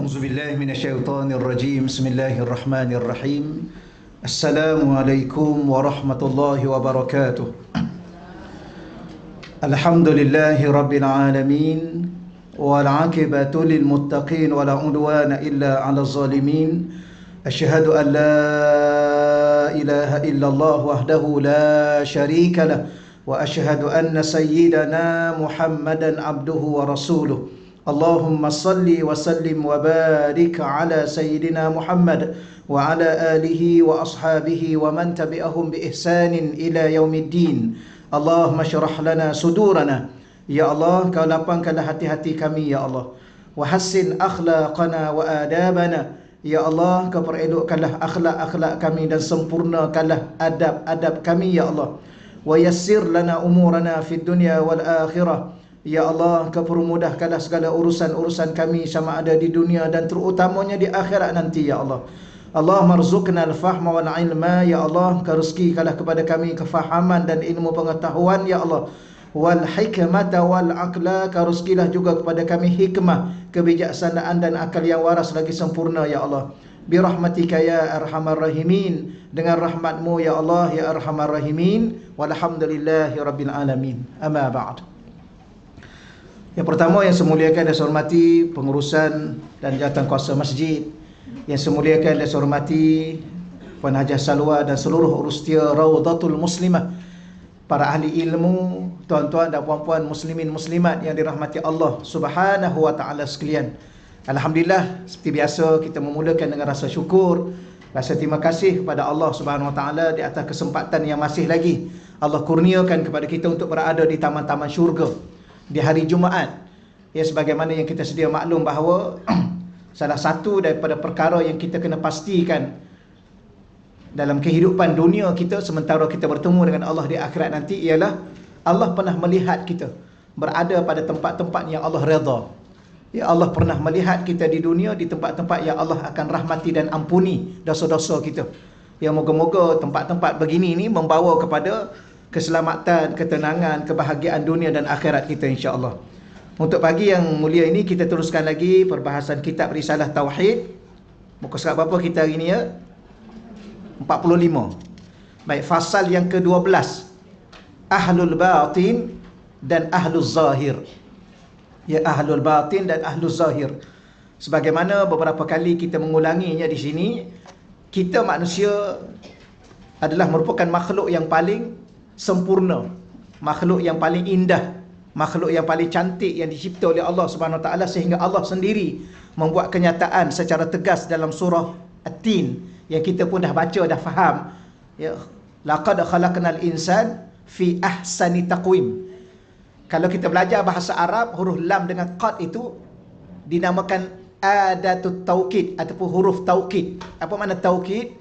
أعوذ بالله من الشيطان الرجيم بسم الله الرحمن الرحيم السلام عليكم ورحمة الله وبركاته الحمد لله رب العالمين والعاقبة للمتقين ولا عدوان إلا على الظالمين أشهد أن لا إله إلا الله وحده لا شريك له وأشهد أن سيدنا محمدا عبده ورسوله اللهم صل وسلم وبارك على سيدنا محمد وعلى آله وأصحابه ومن تبعهم بإحسان إلى يوم الدين اللهم اشرح لنا صدورنا يا الله kau lapangkanlah hati-hati kami ya Allah wahassin akhlaqana wa adabana ya Allah kau perelokkanlah akhlak-akhlak kami dan sempurnakanlah adab-adab kami ya Allah wa yassir lana umurana fid dunya wal akhirah. Ya Allah, kau permudahkanlah segala urusan-urusan kami sama ada di dunia dan terutamanya di akhirat nanti ya Allah. Allahumma rzuqna al-fahma wal ilma ya Allah, kau rezekikanlah kepada kami kefahaman dan ilmu pengetahuan ya Allah. Wal hikmata wal aqla, kau rezekilah juga kepada kami hikmah, kebijaksanaan dan akal yang waras lagi sempurna ya Allah. Bi rahmatika ya arhamar rahimin, dengan rahmatmu ya Allah ya arhamar rahimin. Walhamdulillahi rabbil alamin. Amma ba'd. Yang pertama yang saya muliakan dan saya hormati pengurusan dan jawatan kuasa masjid, yang saya muliakan dan saya hormati Puan Hajah Salwa dan seluruh urus setia Raudatul Muslimah, para ahli ilmu, tuan-tuan dan puan-puan muslimin muslimat yang dirahmati Allah Subhanahu wa taala sekalian. Alhamdulillah, seperti biasa kita memulakan dengan rasa syukur, rasa terima kasih kepada Allah Subhanahu wa taala di atas kesempatan yang masih lagi Allah kurniakan kepada kita untuk berada di taman-taman syurga di hari Jumaat. Ya, sebagaimana yang kita sedia maklum bahawa salah satu daripada perkara yang kita kena pastikan dalam kehidupan dunia kita sementara kita bertemu dengan Allah di akhirat nanti ialah Allah pernah melihat kita berada pada tempat-tempat yang Allah redha. Ya, Allah pernah melihat kita di dunia di tempat-tempat yang Allah akan rahmati dan ampuni dosa-dosa kita. Ya, moga-moga tempat-tempat begini ni membawa kepada keselamatan, ketenangan, kebahagiaan dunia dan akhirat kita insya-Allah. Untuk pagi yang mulia ini kita teruskan lagi perbahasan kitab Risalah Tauhid. Muka surat berapa kita hari ini ya? 45. Baik, fasal yang ke-12. Ahlul Batin dan Ahlul Zahir. Ya, Ahlul Batin dan Ahlul Zahir. Sebagaimana beberapa kali kita mengulanginya di sini, kita manusia adalah merupakan makhluk yang paling sempurna, makhluk yang paling indah, makhluk yang paling cantik yang dicipta oleh Allah Subhanahu Wa Taala, sehingga Allah sendiri membuat kenyataan secara tegas dalam surah At-Tin yang kita pun dah baca, dah faham. Ya, laqad khalaqnal insan fi ahsani taqwim. Kalau kita belajar bahasa Arab, huruf lam dengan qad itu dinamakan adatut taukid ataupun huruf taukid. Apa makna taukid?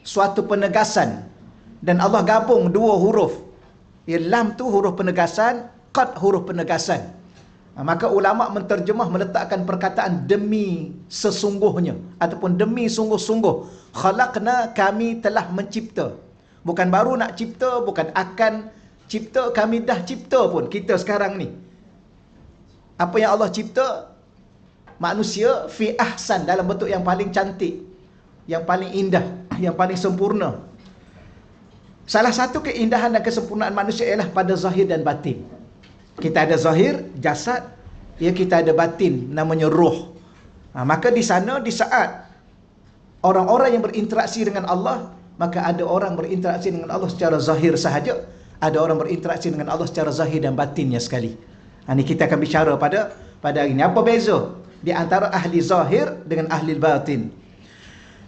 Suatu penegasan. Dan Allah gabung dua huruf. Ya, lam tu huruf penegasan, qad huruf penegasan. Maka ulama menterjemah meletakkan perkataan demi sesungguhnya ataupun demi sungguh-sungguh. Khalaqna, kami telah mencipta. Bukan baru nak cipta, bukan akan cipta, kami dah cipta pun kita sekarang ni. Apa yang Allah cipta? Manusia fi ahsan, dalam bentuk yang paling cantik, yang paling indah, yang paling sempurna. Salah satu keindahan dan kesempurnaan manusia ialah pada zahir dan batin. Kita ada zahir, jasad, ya, kita ada batin, namanya roh. Maka di sana, di saat orang-orang yang berinteraksi dengan Allah, maka ada orang berinteraksi dengan Allah secara zahir sahaja, ada orang berinteraksi dengan Allah secara zahir dan batinnya sekali. Ini kita akan bicara pada hari ini. Apa beza di antara ahli zahir dengan ahli batin?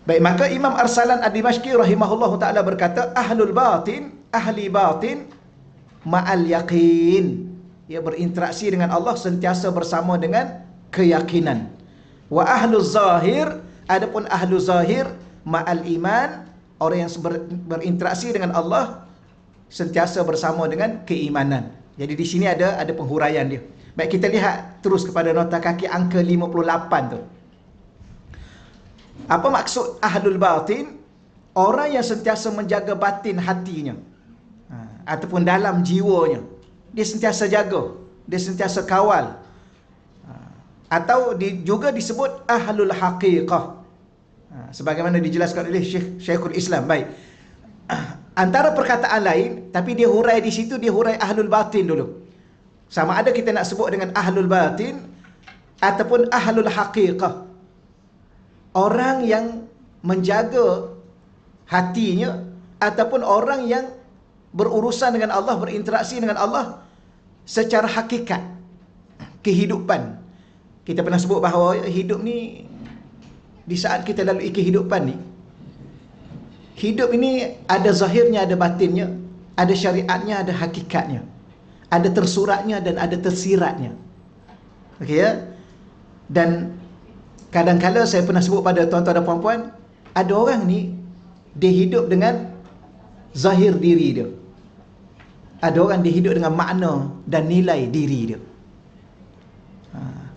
Baik, maka Imam Arsalan Ad-Dimashqi rahimahullahu ta'ala berkata, ahlul batin, ahli batin ma'al yaqin. Ia berinteraksi dengan Allah sentiasa bersama dengan keyakinan. Wa ahlu zahir, adapun ahlu zahir ma'al iman, orang yang berinteraksi dengan Allah sentiasa bersama dengan keimanan. Jadi di sini ada penghuraian dia. Baik, kita lihat terus kepada nota kaki angka 58 tu. Apa maksud ahlul batin? Orang yang sentiasa menjaga batin hatinya, ataupun dalam jiwanya. Dia sentiasa jaga, dia sentiasa kawal. Atau juga disebut ahlul haqiqah. Sebagaimana dijelaskan oleh Syekhul Islam. Baik. Antara perkataan lain, tapi dia hurai di situ, dia hurai ahlul batin dulu. Sama ada kita nak sebut dengan ahlul batin ataupun ahlul haqiqah. Orang yang menjaga hatinya ataupun orang yang berurusan dengan Allah, berinteraksi dengan Allah secara hakikat kehidupan. Kita pernah sebut bahawa hidup ni, di saat kita lalui kehidupan ni, hidup ini ada zahirnya, ada batinnya, ada syariatnya, ada hakikatnya, ada tersuratnya dan ada tersiratnya. Okey ya? Dan kadang-kadang saya pernah sebut pada tuan-tuan dan puan-puan, ada orang ni dia hidup dengan zahir diri dia. Ada orang dia hidup dengan makna dan nilai diri dia.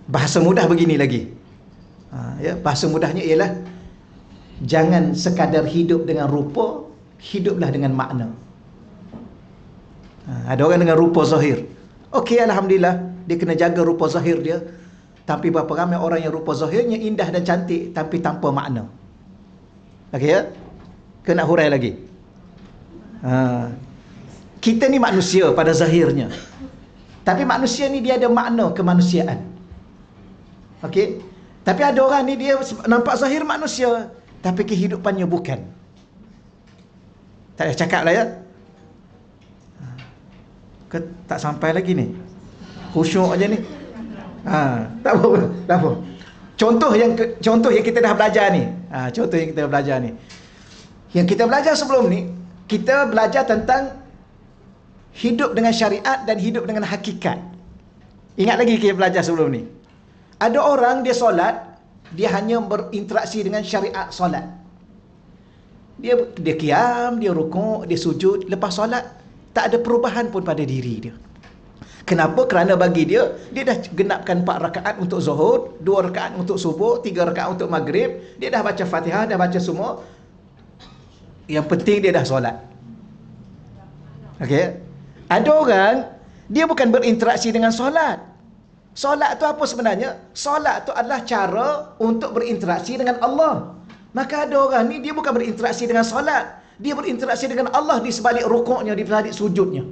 Bahasa mudah begini lagi. Ya, bahasa mudahnya ialah jangan sekadar hidup dengan rupa, hiduplah dengan makna. Ada orang dengan rupa zahir. Okey, alhamdulillah, dia kena jaga rupa zahir dia. Tapi berapa ramai orang yang rupa zahirnya indah dan cantik tapi tanpa makna. Okey ya? Kena hurai lagi. Kita ni manusia pada zahirnya. Tapi manusia ni dia ada makna kemanusiaan. Okey? Tapi ada orang ni dia nampak zahir manusia tapi kehidupannya bukan. Tak payah cakap lah ya. Tak sampai lagi ni. Khusyuk aja ni. Tak apa. Contoh yang kita dah belajar ni. Contoh yang kita dah belajar ni. Yang kita belajar sebelum ni, kita belajar tentang hidup dengan syariat dan hidup dengan hakikat. Ingat lagi kita belajar sebelum ni. Ada orang dia solat, dia hanya berinteraksi dengan syariat solat. Dia qiyam, dia rukuk, dia sujud. Lepas solat, tak ada perubahan pun pada diri dia. Kenapa? Kerana bagi dia dah genapkan 4 rakaat untuk zuhur, 2 rakaat untuk subuh, 3 rakaat untuk maghrib. Dia dah baca Fatihah, dah baca semua. Yang penting dia dah solat. Okey. Ada orang dia bukan berinteraksi dengan solat. Solat tu apa sebenarnya? Solat tu adalah cara untuk berinteraksi dengan Allah. Maka ada orang ni dia bukan berinteraksi dengan solat, dia berinteraksi dengan Allah di sebalik rukuknya, di sebalik sujudnya.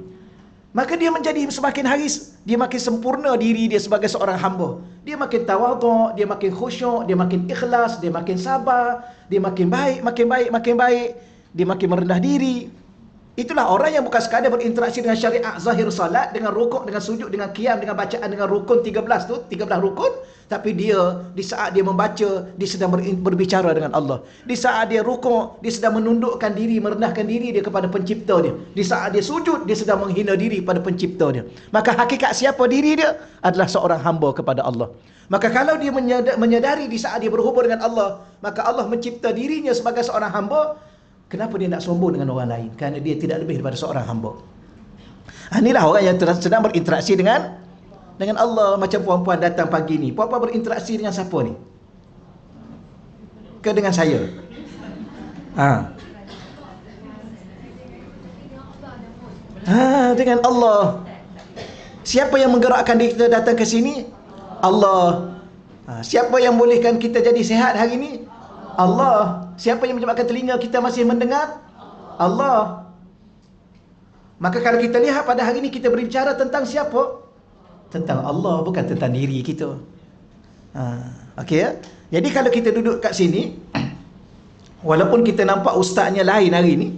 Maka dia menjadi semakin hari dia makin sempurna diri dia sebagai seorang hamba. Dia makin tawaduk, dia makin khusyuk, dia makin ikhlas, dia makin sabar, dia makin baik, makin baik. Dia makin merendah diri. Itulah orang yang bukan sekadar berinteraksi dengan syariat zahir salat, dengan rukuk, dengan sujud, dengan qiyam, dengan bacaan, dengan rukun 13 tu, 13 rukun. Tapi dia, di saat dia membaca, dia sedang berbicara dengan Allah. Di saat dia rukuk, dia sedang menundukkan diri, merendahkan diri dia kepada pencipta dia. Di saat dia sujud, dia sedang menghina diri pada pencipta dia. Maka hakikat siapa diri dia adalah seorang hamba kepada Allah. Maka kalau dia menyadari di saat dia berhubung dengan Allah, maka Allah mencipta dirinya sebagai seorang hamba. Kenapa dia nak sombong dengan orang lain? Kerana dia tidak lebih daripada seorang hamba. Inilah orang yang sedang berinteraksi dengan Allah. Macam puan-puan datang pagi ni. Puan-puan berinteraksi dengan siapa ni? Ke dengan saya? Dengan Allah. Siapa yang menggerakkan kita datang ke sini? Allah. Siapa yang bolehkan kita jadi sihat hari ni? Allah. Siapa yang menyebabkan telinga kita masih mendengar? Allah. Maka kalau kita lihat pada hari ini kita berbicara tentang siapa? Tentang Allah, bukan tentang diri kita. Okey ya? Jadi kalau kita duduk kat sini, walaupun kita nampak ustaznya lain hari ini,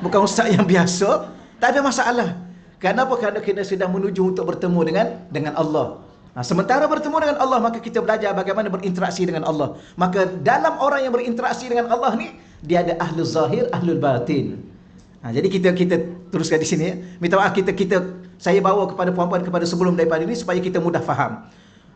bukan ustaz yang biasa, tak ada masalah. Kenapa? Kerana kita sedang menuju untuk bertemu dengan Allah. Sementara bertemu dengan Allah, maka kita belajar bagaimana berinteraksi dengan Allah. Maka dalam orang yang berinteraksi dengan Allah ni, dia ada ahlul zahir, ahlul batin. Jadi kita teruskan di sini ya. Minta maaf saya bawa kepada puan-puan kepada sebelum daripada ini supaya kita mudah faham.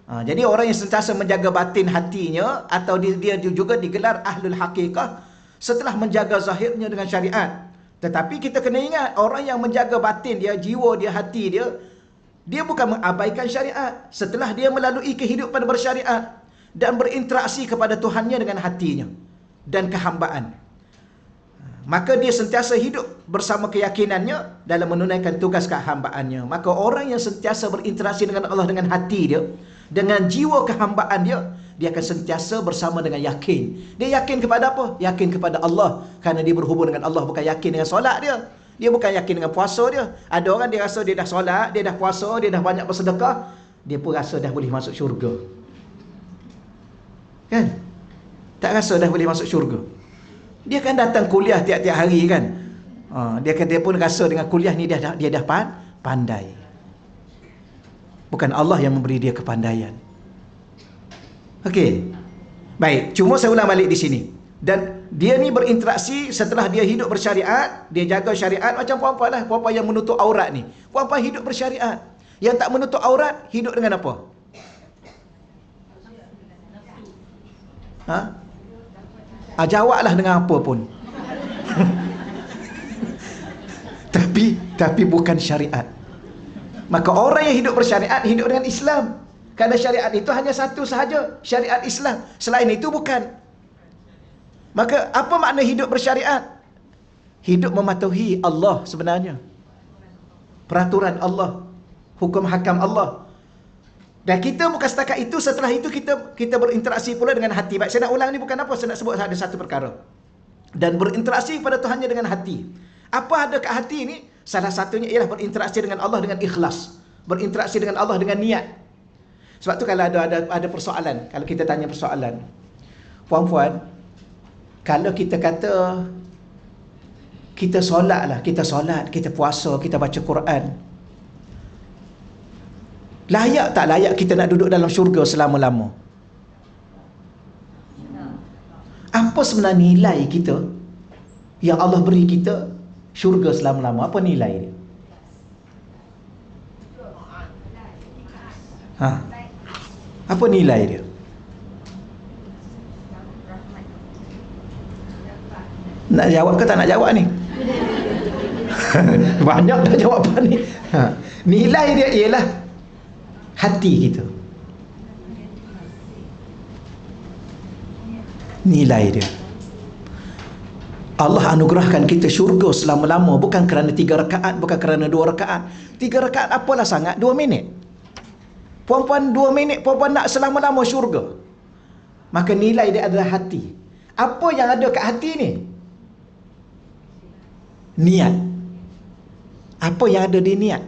Jadi orang yang sentiasa menjaga batin hatinya, atau dia juga digelar ahlul haqiqah, setelah menjaga zahirnya dengan syariat. Tetapi kita kena ingat, orang yang menjaga batin dia, jiwa dia, hati dia, dia bukan mengabaikan syariat. Setelah dia melalui kehidupan bersyariat dan berinteraksi kepada Tuhannya dengan hatinya dan kehambaan, maka dia sentiasa hidup bersama keyakinannya dalam menunaikan tugas kehambaannya. Maka orang yang sentiasa berinteraksi dengan Allah dengan hati dia, dengan jiwa kehambaan dia, dia akan sentiasa bersama dengan yakin. Dia yakin kepada apa? Yakin kepada Allah, kerana dia berhubung dengan Allah, bukan yakin dengan solat dia. Dia bukan yakin dengan puasa dia. Ada orang dia rasa dia dah solat, dia dah puasa, dia dah banyak bersedekah, dia pun rasa dah boleh masuk syurga. Kan? Tak rasa dah boleh masuk syurga. Dia kan datang kuliah tiap-tiap hari kan. Dia pun rasa dengan kuliah ni dia dah pandai. Bukan Allah yang memberi dia kepandaian. Okey. Baik, cuma saya ulang balik di sini. Dan dia ni berinteraksi setelah dia hidup bersyariat, dia jaga syariat macam puan-puan lah. Puan-puan yang menutup aurat ni, puan-puan hidup bersyariat. Yang tak menutup aurat, hidup dengan apa? Jawablah dengan apa pun. Tapi bukan syariat. Maka orang yang hidup bersyariat hidup dengan Islam. Kerana syariat itu hanya satu sahaja, syariat Islam. Selain itu bukan. Maka apa makna hidup bersyariat? Hidup mematuhi Allah sebenarnya. Peraturan Allah, hukum hakam Allah. Dan kita bukan setakat itu, setelah itu kita berinteraksi pula dengan hati. Baik, saya nak ulang ni bukan apa, saya nak sebut ada satu perkara. Dan berinteraksi pada Tuhannya dengan hati. Apa ada kat hati ni? Salah satunya ialah berinteraksi dengan Allah dengan ikhlas. Berinteraksi dengan Allah dengan niat. Sebab tu kalau ada persoalan, kalau kita tanya persoalan, puan-puan, kalau kita kata kita solat, kita puasa, kita baca Quran, layak tak layak kita nak duduk dalam syurga selama-lama? Apa sebenarnya nilai kita yang Allah beri kita syurga selama-lama? Apa nilai dia? Apa nilai dia? Nak jawab ke tak nak jawab ni? Banyak dah jawapan ni. Nilai dia ialah hati kita. Nilai dia. Allah anugerahkan kita syurga selama-lama, bukan kerana 3 rakaat, bukan kerana 2 rakaat. 3 rakaat apalah sangat, 2 minit. Puan-puan 2 minit, puan-puan nak selama-lama syurga. Maka nilai dia adalah hati. Apa yang ada kat hati ni? Niat. Apa yang ada di niat?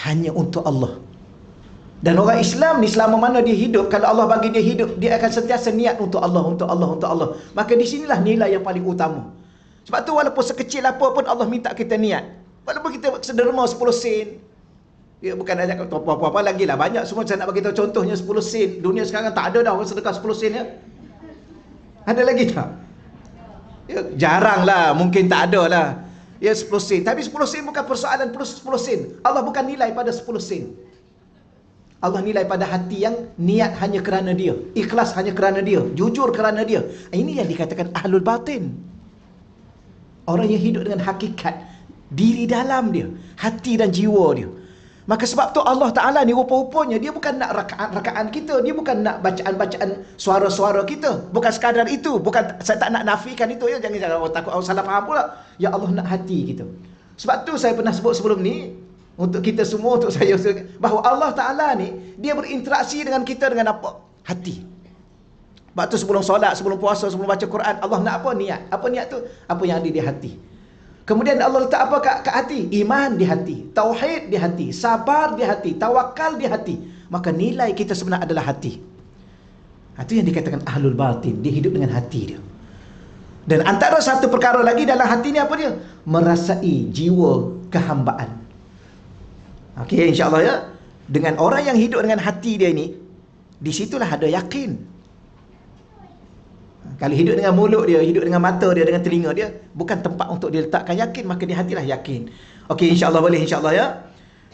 Hanya untuk Allah. Dan orang Islam ni selama mana dia hidup, kalau Allah bagi dia hidup, dia akan sentiasa niat untuk Allah, untuk Allah, untuk Allah. Maka di sinilah nilai yang paling utama. Sebab tu walaupun sekecil apa pun Allah minta kita niat. Walaupun kita sederma 10 sen. Ya, bukan ajak apa-apa lagi lah. Banyak semua saya nak bagi tahu contohnya 10 sen. Dunia sekarang tak ada dah orang sedekah 10 sen ya. Ada lagi tak? Ya, jarang lah. Mungkin tak ada lah. Ya 10 sen. Tapi 10 sen bukan persoalan 10 sen. Allah bukan nilai pada 10 sen. Allah nilai pada hati yang niat hanya kerana dia, ikhlas hanya kerana dia, jujur kerana dia. Ini yang dikatakan ahlul batin. Orang yang hidup dengan hakikat diri dalam dia, hati dan jiwa dia. Maka sebab tu Allah Ta'ala ni rupa-rupanya dia bukan nak rakaat-rakaat kita, dia bukan nak bacaan-bacaan suara-suara kita. Bukan sekadar itu, bukan, saya tak nak nafikan itu ya, jangan takut orang salah faham pula. Ya Allah nak hati kita. Sebab tu saya pernah sebut sebelum ni, untuk kita semua, untuk saya, bahawa Allah Ta'ala ni dia berinteraksi dengan kita dengan apa? Hati. Sebab tu sebelum solat, sebelum puasa, sebelum baca Quran, Allah nak apa? Niat. Apa niat tu? Apa yang ada di hati. Kemudian Allah letak apa kat hati? Iman di hati, tauhid di hati, sabar di hati, tawakal di hati. Maka nilai kita sebenarnya adalah hati. Itu yang dikatakan ahlul batin. Dia hidup dengan hati dia. Dan antara satu perkara lagi dalam hati ni apa dia? Merasai jiwa kehambaan. Okey, insya-Allah ya. Dengan orang yang hidup dengan hati dia ni, di situlah ada yakin. Kalau hidup dengan mulut dia, hidup dengan mata dia, dengan telinga dia, bukan tempat untuk dia letakkan yakin, maka di hatilah yakin. Okey, insya-Allah boleh, insya-Allah ya.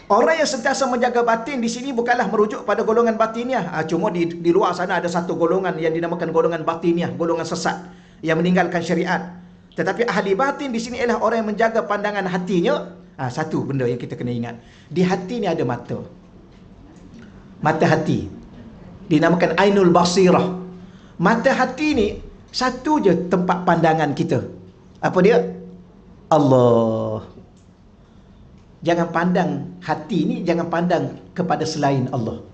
Orang yang sentiasa menjaga batin di sini bukanlah merujuk pada golongan batiniah. Cuma di luar sana ada satu golongan yang dinamakan golongan batiniah, golongan sesat yang meninggalkan syariat. Tetapi ahli batin di sini ialah orang yang menjaga pandangan hatinya. Satu benda yang kita kena ingat. Di hati ni ada mata. Mata hati. Dinamakan Ainul Basirah. Mata hati ni satu je tempat pandangan kita. Apa dia? Allah. Jangan pandang hati ni, jangan pandang kepada selain Allah.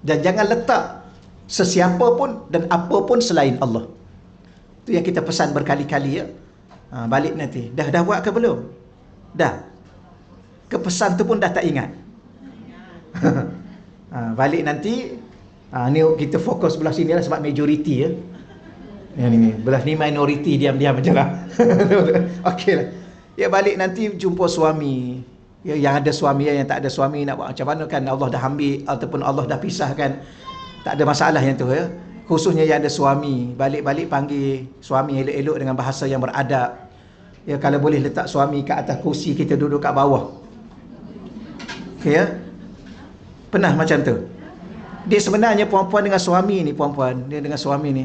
Dan jangan letak sesiapa pun dan apa pun selain Allah. Itu yang kita pesan berkali-kali ya. Balik nanti. Dah buat ke belum? Dah. Kepesan tu pun dah tak ingat. Balik nanti. Ni kita fokus belah sini lah sebab majoriti ya. Yang ni belah ni minoriti, diam-diam je lah. Okey lah. Ya, balik nanti jumpa suami. Ya, yang ada suami, yang tak ada suami, nak buat macam mana kan? Allah dah ambil ataupun Allah dah pisahkan, tak ada masalah yang tu ya. Khususnya yang ada suami, balik-balik panggil suami elok-elok dengan bahasa yang beradab. Ya, kalau boleh letak suami kat atas kursi, kita duduk kat bawah. Okey ya. Pernah macam tu? Dia sebenarnya puan-puan dengan suami ni, puan-puan dia dengan suami ni,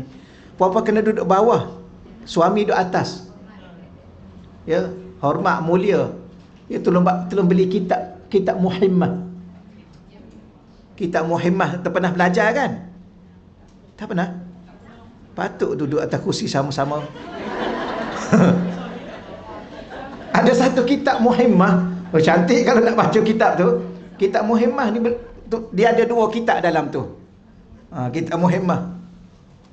puan-puan kena duduk bawah, suami duduk atas. Ya, hormat, mulia. Ya, tolong beli kitab Muhimmah. Kitab Muhimmah, tak pernah belajar kan? Tak pernah? Patut duduk atas kursi sama-sama. Ada satu kitab Muhimmah. Oh, cantik kalau nak baca kitab tu. Kitab Muhimmah ni dia ada 2 kitab dalam tu. Kitab Muhimmah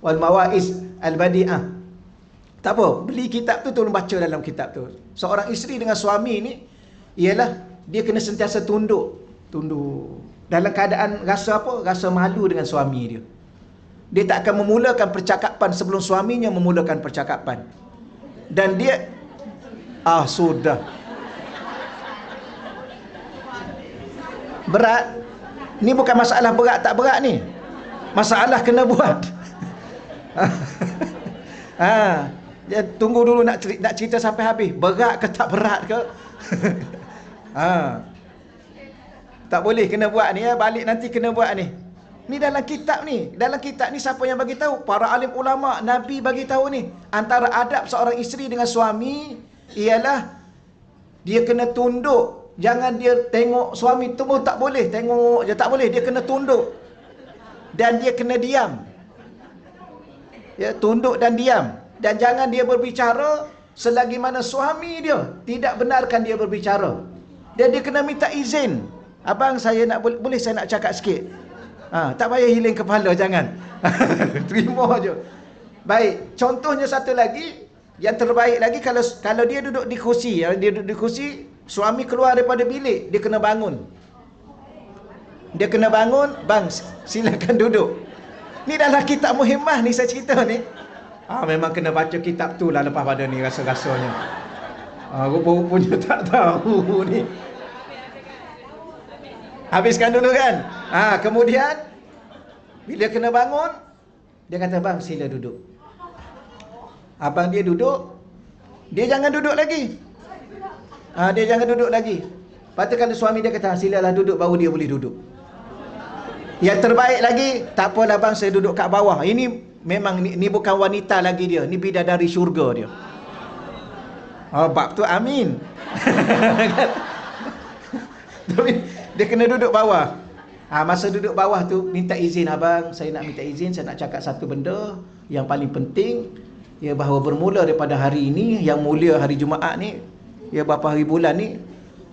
wal Mawaiz al-Badi'ah. Tak apa, beli kitab tu, tolong baca dalam kitab tu. Seorang isteri dengan suami ni ialah dia kena sentiasa tunduk dalam keadaan rasa apa? Rasa malu dengan suami dia. Dia tak akan memulakan percakapan sebelum suaminya memulakan percakapan. Dan dia sudah berat. Ni bukan masalah berat tak berat ni. Masalah kena buat. Dia tunggu dulu nak cerita sampai habis. Berat ke tak berat ke? Tak boleh kena buat ni ya. Balik nanti kena buat ni. Ni dalam kitab ni. Dalam kitab ni siapa yang bagi tahu? Para alim ulama, Nabi bagi tahu ni. Antara adab seorang isteri dengan suami ialah dia kena tunduk. Jangan dia tengok suami tu pun tak boleh. Tengok je tak boleh. Dia kena tunduk. Dan dia kena diam. Ya, tunduk dan diam. Dan jangan dia berbicara selagi mana suami dia tidak benarkan dia berbicara. Dan dia kena minta izin. Abang, saya nak boleh saya nak cakap sikit. Tak payah hiling kepala, jangan. Terima je. Baik, contohnya satu lagi, yang terbaik lagi kalau dia duduk di kursi, suami keluar daripada bilik, dia kena bangun. Dia kena bangun, bang, silakan duduk. Ni dalam kitab Muhimmah ni saya cerita ni. Memang kena baca kitab tu lah lepas pada ni rasa-rasanya. Rupa-rupanya tak tahu ni. Habiskan dulu kan. Kemudian bila kena bangun, dia kata, bang, sila duduk. Abang dia duduk, dia jangan duduk lagi. Dia jangan duduk lagi. Lepas tu kalau suami dia kata, silalah duduk, baru dia boleh duduk. Yang terbaik lagi, tak apalah bang, saya duduk kat bawah. Ini memang ni bukan wanita lagi dia, ni bidadari syurga dia. Bab tu amin. Tapi dia kena duduk bawah. Masa duduk bawah tu minta izin, abang, saya nak minta izin, saya nak cakap satu benda yang paling penting. Ya, bahawa bermula daripada hari ini, yang mulia hari Jumaat ni, ya, berapa hari bulan ni,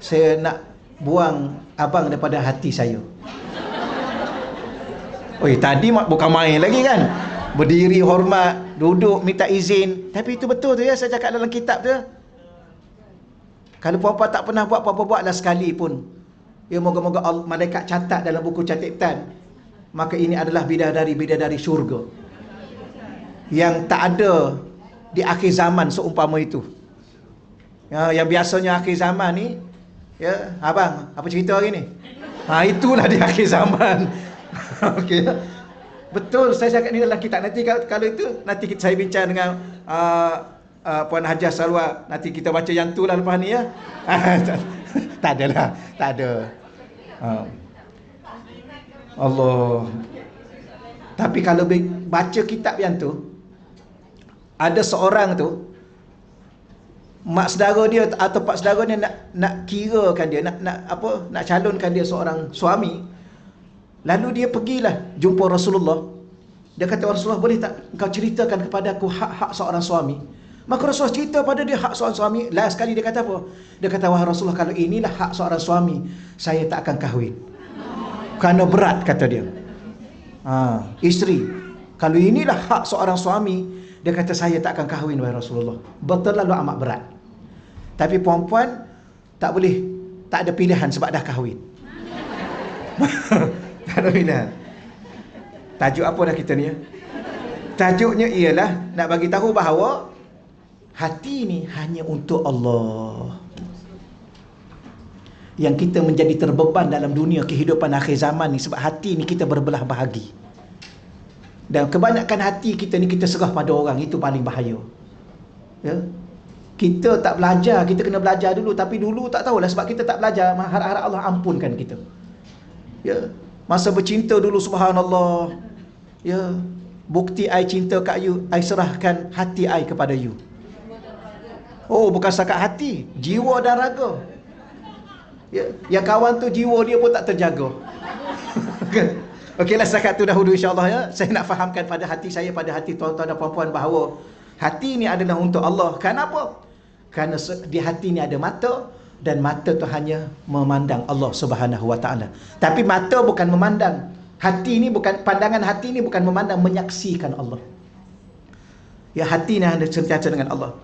saya nak buang abang daripada hati saya. Tadi bukan main lagi kan. Berdiri hormat, duduk minta izin. Tapi itu betul tu ya, saya cakap dalam kitab tu. Kalau puan-puan tak pernah buat apa-apa, buatlah sekali pun. Ya, moga-moga malaikat catat dalam buku catatan. Maka ini adalah bidadari syurga yang tak ada di akhir zaman seumpama itu. Yang biasanya akhir zaman ni, ya, abang, apa cerita hari ni? Itulah di akhir zaman. Okey. Betul, saya cakap ni dalam kitab. Nanti kalau itu, nanti saya bincang dengan Puan Hajah Salwa. Nanti kita baca yang tu lah lepas ni ya. Tak adalah, tak ada. Allah. Tapi kalau baca kitab yang tu, ada seorang tu, mak saudara dia atau pak saudara dia nak kirakan dia, nak calonkan dia seorang suami. Lalu dia pergilah jumpa Rasulullah. Dia kata, Rasulullah, boleh tak engkau ceritakan kepada aku hak-hak seorang suami? Maka Rasulullah cerita pada dia hak seorang suami. Last sekali dia kata apa? Dia kata, wahai Rasulullah, kalau inilah hak seorang suami, saya tak akan kahwin. Kerana berat, kata dia. Isteri, kalau inilah hak seorang suami, dia kata, saya tak akan kahwin, wahai Rasulullah. Betul lalu amat berat. Tapi perempuan tak boleh, tak ada pilihan sebab dah kahwin. Tak ada pilihan. Tajuk apa dah kita ni ya? Tajuknya ialah nak bagi tahu bahawa hati ni hanya untuk Allah. Yang kita menjadi terbeban dalam dunia kehidupan akhir zaman ni sebab hati ni kita berbelah bahagi. Dan kebanyakan hati kita ni kita serah pada orang, itu paling bahaya. Ya. Kita tak belajar, kita kena belajar dulu, tapi dulu tak tahulah sebab kita tak belajar, harap-harap Allah ampunkan kita. Ya. Masa bercinta dulu, subhanallah. Ya. Bukti I cinta kat you, I serahkan hati I kepada you. Oh, bukan setakat hati, jiwa dan raga. Ya, yang kawan tu jiwa dia pun tak terjaga. Okeylah, setakat tu dahulu insya-Allah ya. Saya nak fahamkan pada hati saya, pada hati tuan-tuan dan puan-puan bahawa hati ni adalah untuk Allah. Kenapa? Kerana di hati ni ada mata, dan mata tu hanya memandang Allah Subhanahu Wa Taala. Tapi mata bukan memandang. Hati ni bukan, pandangan hati ni bukan memandang, menyaksikan Allah. Ya, hati ni ada sentiasa dengan Allah.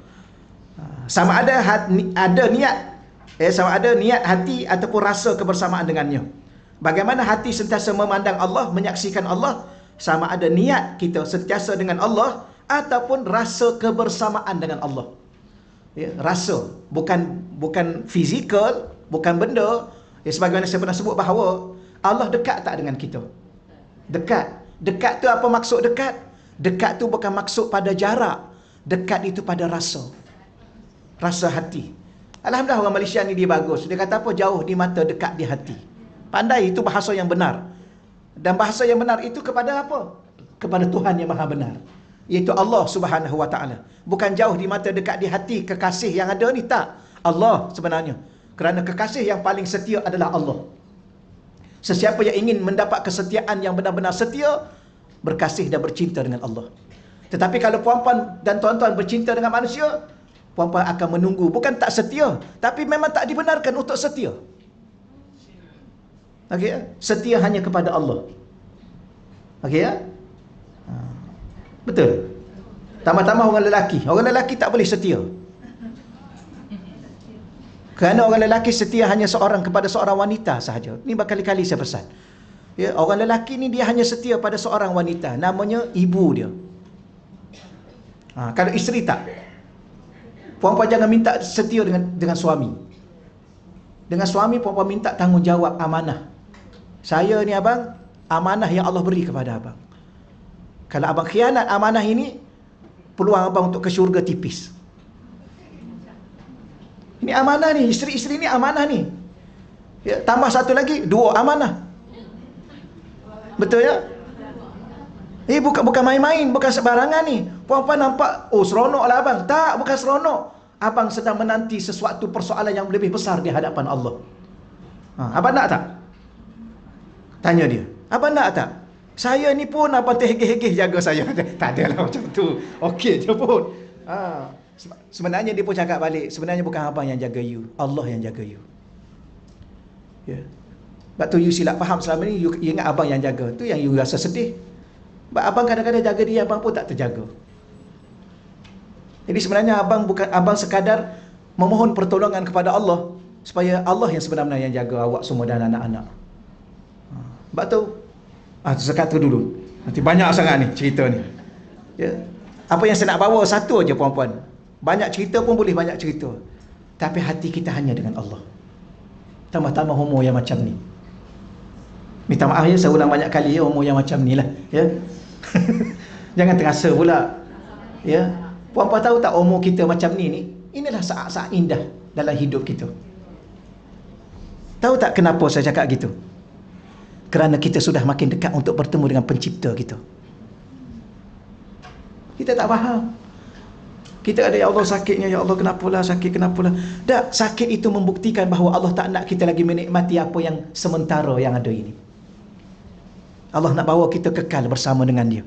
Sama ada ada niat, sama ada niat hati ataupun rasa kebersamaan dengannya. Bagaimana hati sentiasa memandang Allah, menyaksikan Allah, sama ada niat kita sentiasa dengan Allah ataupun rasa kebersamaan dengan Allah. Ya, rasa, bukan fizikal, bukan benda. Ya, sebagaimana saya pernah sebut bahawa Allah dekat tak dengan kita? Dekat. Dekat tu apa maksud dekat? Dekat tu bukan maksud pada jarak. Dekat itu pada rasa. Rasa hati. Alhamdulillah orang Malaysia ni dia bagus. Dia kata apa? Jauh di mata, dekat di hati. Pandai, itu bahasa yang benar. Dan bahasa yang benar itu kepada apa? Kepada Tuhan yang Maha Benar, iaitu Allah Subhanahu Wa Taala. Bukan jauh di mata, dekat di hati. Kekasih yang ada ni tak. Allah sebenarnya. Kerana kekasih yang paling setia adalah Allah. Sesiapa yang ingin mendapat kesetiaan yang benar-benar setia, berkasih dan bercinta dengan Allah. Tetapi kalau puan-puan dan tuan-tuan bercinta dengan manusia, puan-puan akan menunggu. Bukan tak setia, tapi memang tak dibenarkan untuk setia. Okey ya? Setia hanya kepada Allah. Okey ya? Betul. Tambah-tambah orang lelaki. Orang lelaki tak boleh setia. Kerana orang lelaki setia hanya seorang kepada seorang wanita sahaja. Ini berkali-kali saya pesan. Ya, orang lelaki ni dia hanya setia pada seorang wanita, namanya ibu dia. Kalau isteri tak. Puan-puan jangan minta setia dengan suami. Dengan suami puan-puan minta tanggungjawab, amanah. Saya ni abang, amanah yang Allah beri kepada abang. Kalau abang khianat amanah ini, peluang abang untuk ke syurga tipis. Ini amanah ni, isteri-isteri ni amanah ni. Ya, tambah satu lagi, dua amanah. Betul ya? Bukan main-main, bukan sebarangan ni. Puan-puan nampak, oh seronok lah abang. Tak, bukan seronok. Abang sedang menanti sesuatu persoalan yang lebih besar di hadapan Allah. Abang nak tak? Tanya dia. Abang nak tak? Saya ni pun abang terhegeh-hegeh jaga saya. Tak adalah macam tu. Okey je pun. Sebenarnya dia pun cakap balik, sebenarnya bukan abang yang jaga you, Allah yang jaga you. Ya. Sebab tu you silap faham selama ni, you ingat abang yang jaga. Tu yang you rasa sedih. Sebab abang kadang-kadang jaga dia, abang pun tak terjaga. Jadi sebenarnya abang sekadar memohon pertolongan kepada Allah supaya Allah yang sebenarnya yang jaga awak semua dan anak-anak. Sebab tu sekat tu dulu. Nanti banyak sangat ni cerita ni. Ya. Apa yang saya nak bawa satu aja puan-puan. Banyak cerita pun boleh banyak cerita. Tapi hati kita hanya dengan Allah. Tambah-tambah homo yang macam ni. Minta maaf ya, saya ulang banyak kali ya, homo yang macam ni lah. Ya. Jangan terasa pula. Ya. Puan-puan tahu tak homo kita macam ni? Inilah saat-saat indah dalam hidup kita. Tahu tak kenapa saya cakap gitu? Kerana kita sudah makin dekat untuk bertemu dengan pencipta kita. Kita tak faham. Kita ada, ya Allah sakitnya, ya Allah kenapalah sakit, kenapalah. Tak, sakit itu membuktikan bahawa Allah tak nak kita lagi menikmati apa yang sementara yang ada ini. Allah nak bawa kita kekal bersama dengan dia.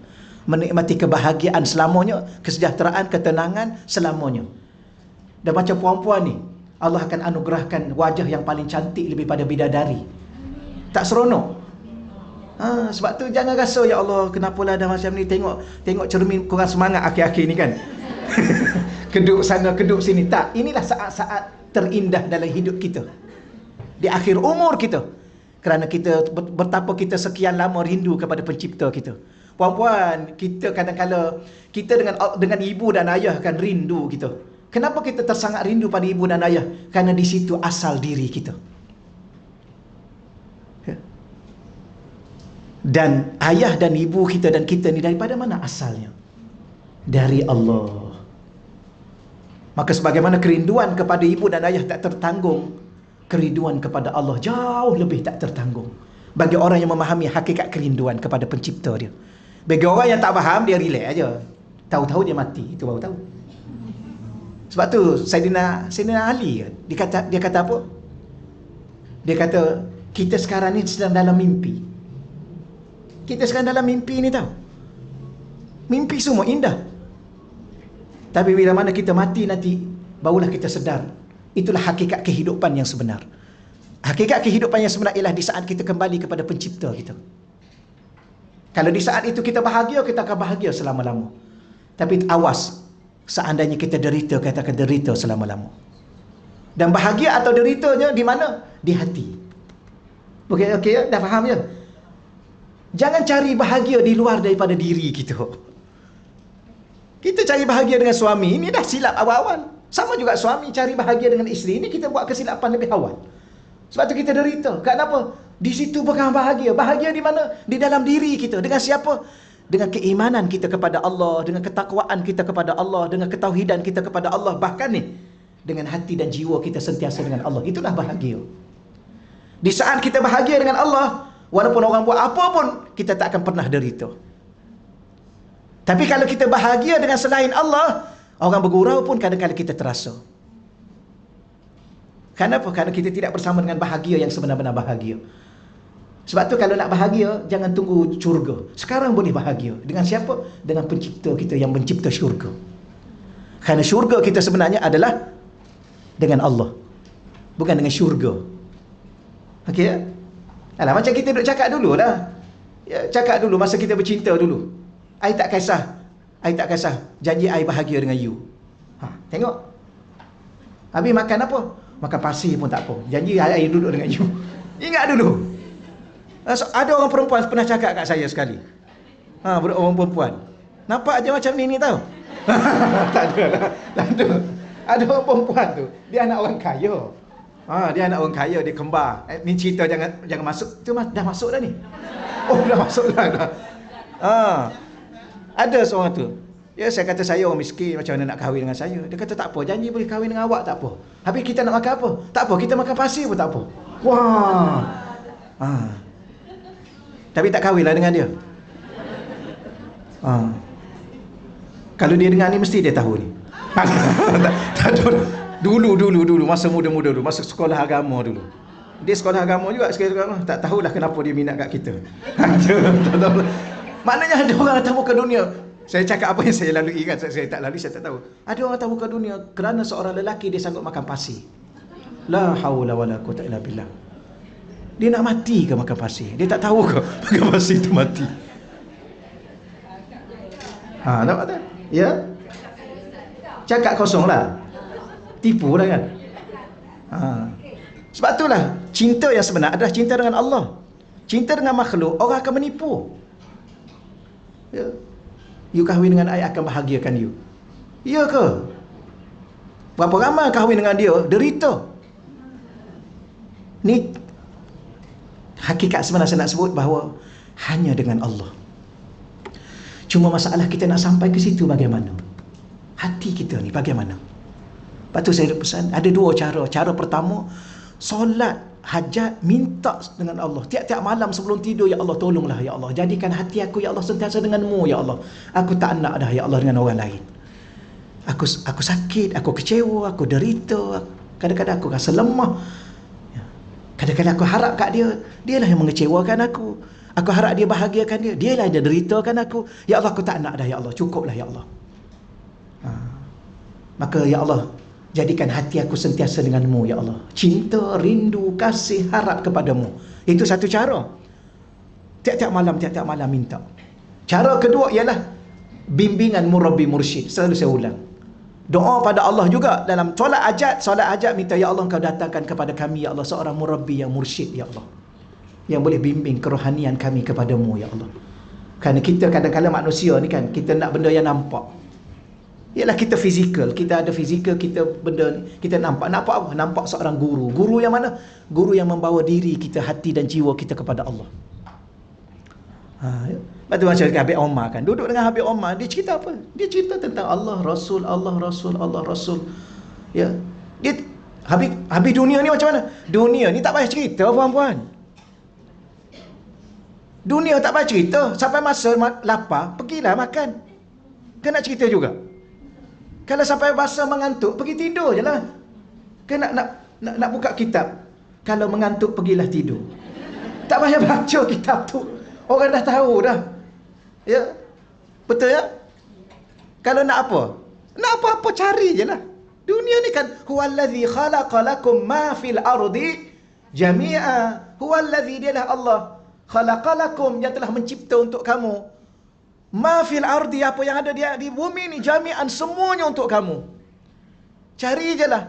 menikmati kebahagiaan selamanya, kesejahteraan, ketenangan selamanya. Dan macam puan-puan ni, Allah akan anugerahkan wajah yang paling cantik lebih pada bidadari. Tak seronok? Sebab tu jangan rasa, ya Allah, kenapalah dah macam ni, tengok cermin kurang semangat akhir-akhir ni kan. Keduk sana, keduk sini. Tak, inilah saat-saat terindah dalam hidup kita, di akhir umur kita. Kerana kita betapa kita sekian lama rindu kepada pencipta kita. Puan-puan, kita kadang-kala kita dengan ibu dan ayah kan rindu kita. Kenapa kita tersangat rindu pada ibu dan ayah? Kerana di situ asal diri kita. Dan ayah dan ibu kita dan kita ni daripada mana asalnya? Dari Allah. Maka sebagaimana kerinduan kepada ibu dan ayah tak tertanggung, kerinduan kepada Allah jauh lebih tak tertanggung. Bagi orang yang memahami hakikat kerinduan kepada pencipta dia. Bagi orang yang tak faham, dia relax aja. Tahu-tahu dia mati, itu baru tahu. Sebab tu Saidina Ali kan, dia kata apa? Dia kata kita sekarang ni sedang dalam mimpi. Kita sekarang dalam mimpi ni tahu. Mimpi semua indah. Tapi bila mana kita mati nanti, barulah kita sedar. Itulah hakikat kehidupan yang sebenar. Hakikat kehidupan yang sebenar ialah di saat kita kembali kepada pencipta kita. Kalau di saat itu kita bahagia, kita akan bahagia selama-lama. Tapi awas, seandainya kita derita, kita akan derita selama-lama. Dan bahagia atau deritanya di mana? Di hati. Okey, dah faham ya? Jangan cari bahagia di luar daripada diri kita. Kita cari bahagia dengan suami, ini dah silap awal-awal. Sama juga suami cari bahagia dengan isteri, ini kita buat kesilapan lebih awal. Sebab tu kita derita. Kenapa? Di situ bukan bahagia. Bahagia di mana? Di dalam diri kita. Dengan siapa? Dengan keimanan kita kepada Allah, dengan ketakwaan kita kepada Allah, dengan ketauhidan kita kepada Allah. Bahkan ni, dengan hati dan jiwa kita sentiasa dengan Allah. Itulah bahagia. Di saat kita bahagia dengan Allah, walaupun orang buat apa pun, kita tak akan pernah derita. Tapi kalau kita bahagia dengan selain Allah, orang bergurau pun kadang-kadang kita terasa. Kenapa? Kerana kita tidak bersama dengan bahagia yang sebenar-benar bahagia. Sebab tu kalau nak bahagia, jangan tunggu syurga. Sekarang boleh bahagia. Dengan siapa? Dengan pencipta kita yang mencipta syurga. Kerana syurga kita sebenarnya adalah dengan Allah, bukan dengan syurga. Okey ya? Alah, macam kita duduk cakap dulu lah. Ya, cakap dulu masa kita bercinta dulu. I tak kisah. Janji I bahagia dengan you. Tengok. Habis makan apa? Makan pasir pun tak apa. Janji I duduk dengan you. Ingat dulu. Ada orang perempuan pernah cakap kat saya sekali. Orang perempuan. Nampak je macam ni tau. Tak ada lah. Ada orang perempuan tu, dia anak orang kaya. Dia anak orang kaya, dia kembar. Ni cerita jangan masuk. Tu dah masuk dah ni. Oh, dah masuk dah. Ada seorang tu. Ya, saya kata saya orang miskin, macam mana nak kahwin dengan saya? Dia kata tak apa, janji boleh kahwin dengan awak tak apa. Habis kita nak makan apa? Tak apa, kita makan pasir pun tak apa. Wah. Tapi tak kahwinlah dengan dia. Kalau dia dengar ni mesti dia tahu ni. Dulu masa muda-muda dulu, masa sekolah agama dulu. Dia sekolah agama juga, tak tahulah kenapa dia minat kat kita. Maknanya ada orang datang muka dunia. Saya cakap apa yang saya lalui kan, saya tak lalui, saya tak tahu. Ada orang datang muka dunia kerana seorang lelaki dia sanggup makan pasir. La haula wala quwwata illa billah. Dia nak mati ke makan pasir? Dia tak tahu ke makan pasir tu mati? Nampak tak? Ya? Cakap kosong lah. Tipu lah kan? Sebab itulah cinta yang sebenar adalah cinta dengan Allah. Cinta dengan makhluk, orang akan menipu. Ya. You kahwin dengan I akan bahagiakan you. Ya ke? Berapa ramai kahwin dengan dia derita. Ni hakikat sebenar saya nak sebut bahawa hanya dengan Allah. Cuma masalah kita nak sampai ke situ bagaimana? Hati kita ni bagaimana? Lepas tu saya pesan, ada dua cara. Cara pertama, solat hajat, minta dengan Allah tiap-tiap malam sebelum tidur. Ya Allah, tolonglah ya Allah, jadikan hati aku ya Allah sentiasa denganmu ya Allah. Aku tak nak dah ya Allah dengan orang lain. Aku sakit, aku kecewa, aku derita, kadang-kadang aku rasa lemah. Kadang-kadang aku harap kat dia, dialah yang mengecewakan aku. Aku harap dia bahagiakan dia. Dialah yang deritakan aku. Ya Allah, aku tak nak dah, ya Allah. Cukuplah, ya Allah. Maka ya Allah, jadikan hati aku sentiasa denganmu, ya Allah. Cinta, rindu, kasih, harap kepadamu. Itu satu cara. Tiap-tiap malam minta. Cara kedua ialah bimbingan murabbi mursyid. Selalu saya ulang. Doa pada Allah juga dalam solat hajat minta, ya Allah, Engkau datangkan kepada kami, ya Allah, seorang murabbi yang mursyid, ya Allah, yang boleh bimbing kerohanian kami kepadamu, ya Allah. Kerana kita kadang-kadang manusia ni kan, kita nak benda yang nampak. Ialah kita fizikal, kita ada fizikal, kita benda ni, kita nampak apa? Nampak seorang guru. Guru yang mana? Guru yang membawa diri kita, hati dan jiwa kita kepada Allah. Betul macam Habib Omar kan, duduk dengan Habib Omar, dia cerita apa? Dia cerita tentang Allah Rasul, Allah Rasul, Allah Rasul. Ya. Dia habis dunia ni macam mana? Dunia ni tak payah cerita, puan-puan. Dunia tak payah cerita. Sampai masa lapar, pergilah makan. Kan nak cerita juga. Kalau sampai masa mengantuk, pergi tidur je lah. Kan nak buka kitab. Kalau mengantuk, pergilah tidur. Tak payah baca kitab tu. Orang dah tahu dah. Ya. Betul ya? Kalau nak apa? Nak apa-apa cari je lah. Dunia ni kan, huwallazi khalaqalakum ma fil ardi jami'a. Huwallazi, dialah Allah. Khalaqalakum, yang telah mencipta untuk kamu. Ma fil ardi, apa yang ada di bumi ni, jami'an, semuanya untuk kamu. Cari je lah.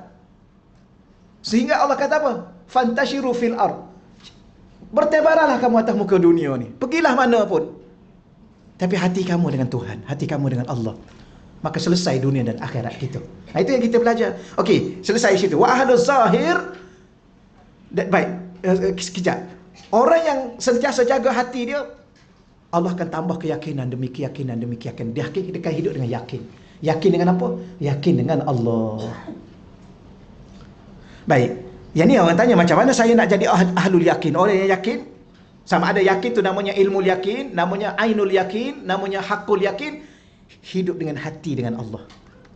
Sehingga Allah kata apa? Fantashiru fil ard. Bertebaranlah kamu atas muka dunia ni. Pergilah mana pun. Tapi hati kamu dengan Tuhan, hati kamu dengan Allah. Maka selesai dunia dan akhirat kita. Nah, itu yang kita belajar. Okey, selesai situ. Wa ahluz zahir. Baik, sekejap. Orang yang sentiasa jaga hati dia, Allah akan tambah keyakinan demi keyakinan demi keyakinan. Dia akan hidup dengan yakin. Yakin dengan apa? Yakin dengan Allah. Baik. Yang ni orang tanya, macam mana saya nak jadi ahlul yakin? Orang yang yakin, sama ada yakin tu namanya ilmu yakin, namanya ainul yakin, namanya hakul yakin. Hidup dengan hati dengan Allah.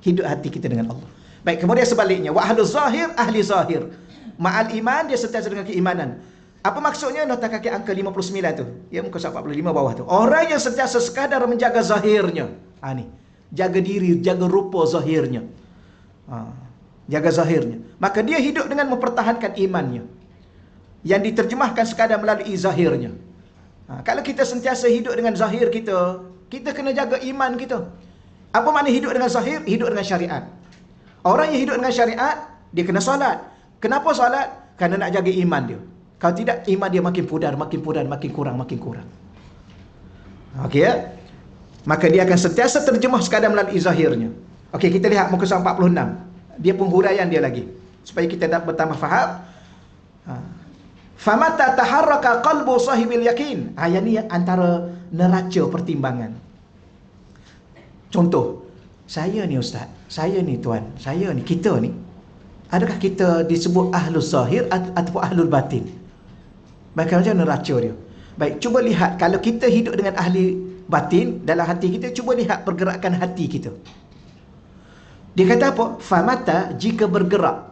Hidup hati kita dengan Allah. Baik, kemudian sebaliknya, wa ahluz zahir, ahli zahir. Ma'al iman, dia sentiasa dengan keimanan. Apa maksudnya? Nota kaki angka 59 tu. Ya, muka 45 bawah tu. Orang yang sentiasa sekadar menjaga zahirnya. Ni. Jaga diri, jaga rupa zahirnya. Jaga zahirnya. Maka dia hidup dengan mempertahankan imannya. Yang diterjemahkan sekadar melalui zahirnya. Kalau kita sentiasa hidup dengan zahir kita, kita kena jaga iman kita. Apa makna hidup dengan zahir? Hidup dengan syariat. Orang yang hidup dengan syariat, dia kena solat. Kenapa solat? Kerana nak jaga iman dia. Kalau tidak, iman dia makin pudar, makin kurang. Okey ya? Maka dia akan sentiasa terjemah sekadar melalui zahirnya. Okey, kita lihat muka 46. Dia penghuraian dia lagi. Supaya kita dapat bertambah faham. Famata taharraka qalbu sahibil yakin. Yang ni antara neraca pertimbangan. Contoh, saya ni ustaz, saya ni tuan, saya ni, kita ni, adakah kita disebut ahlus zahir ataupun ahlul batin? Baik, macam neraca dia. Baik, cuba lihat, kalau kita hidup dengan ahli batin dalam hati kita, cuba lihat pergerakan hati kita. Dia kata apa? Famata, jika bergerak.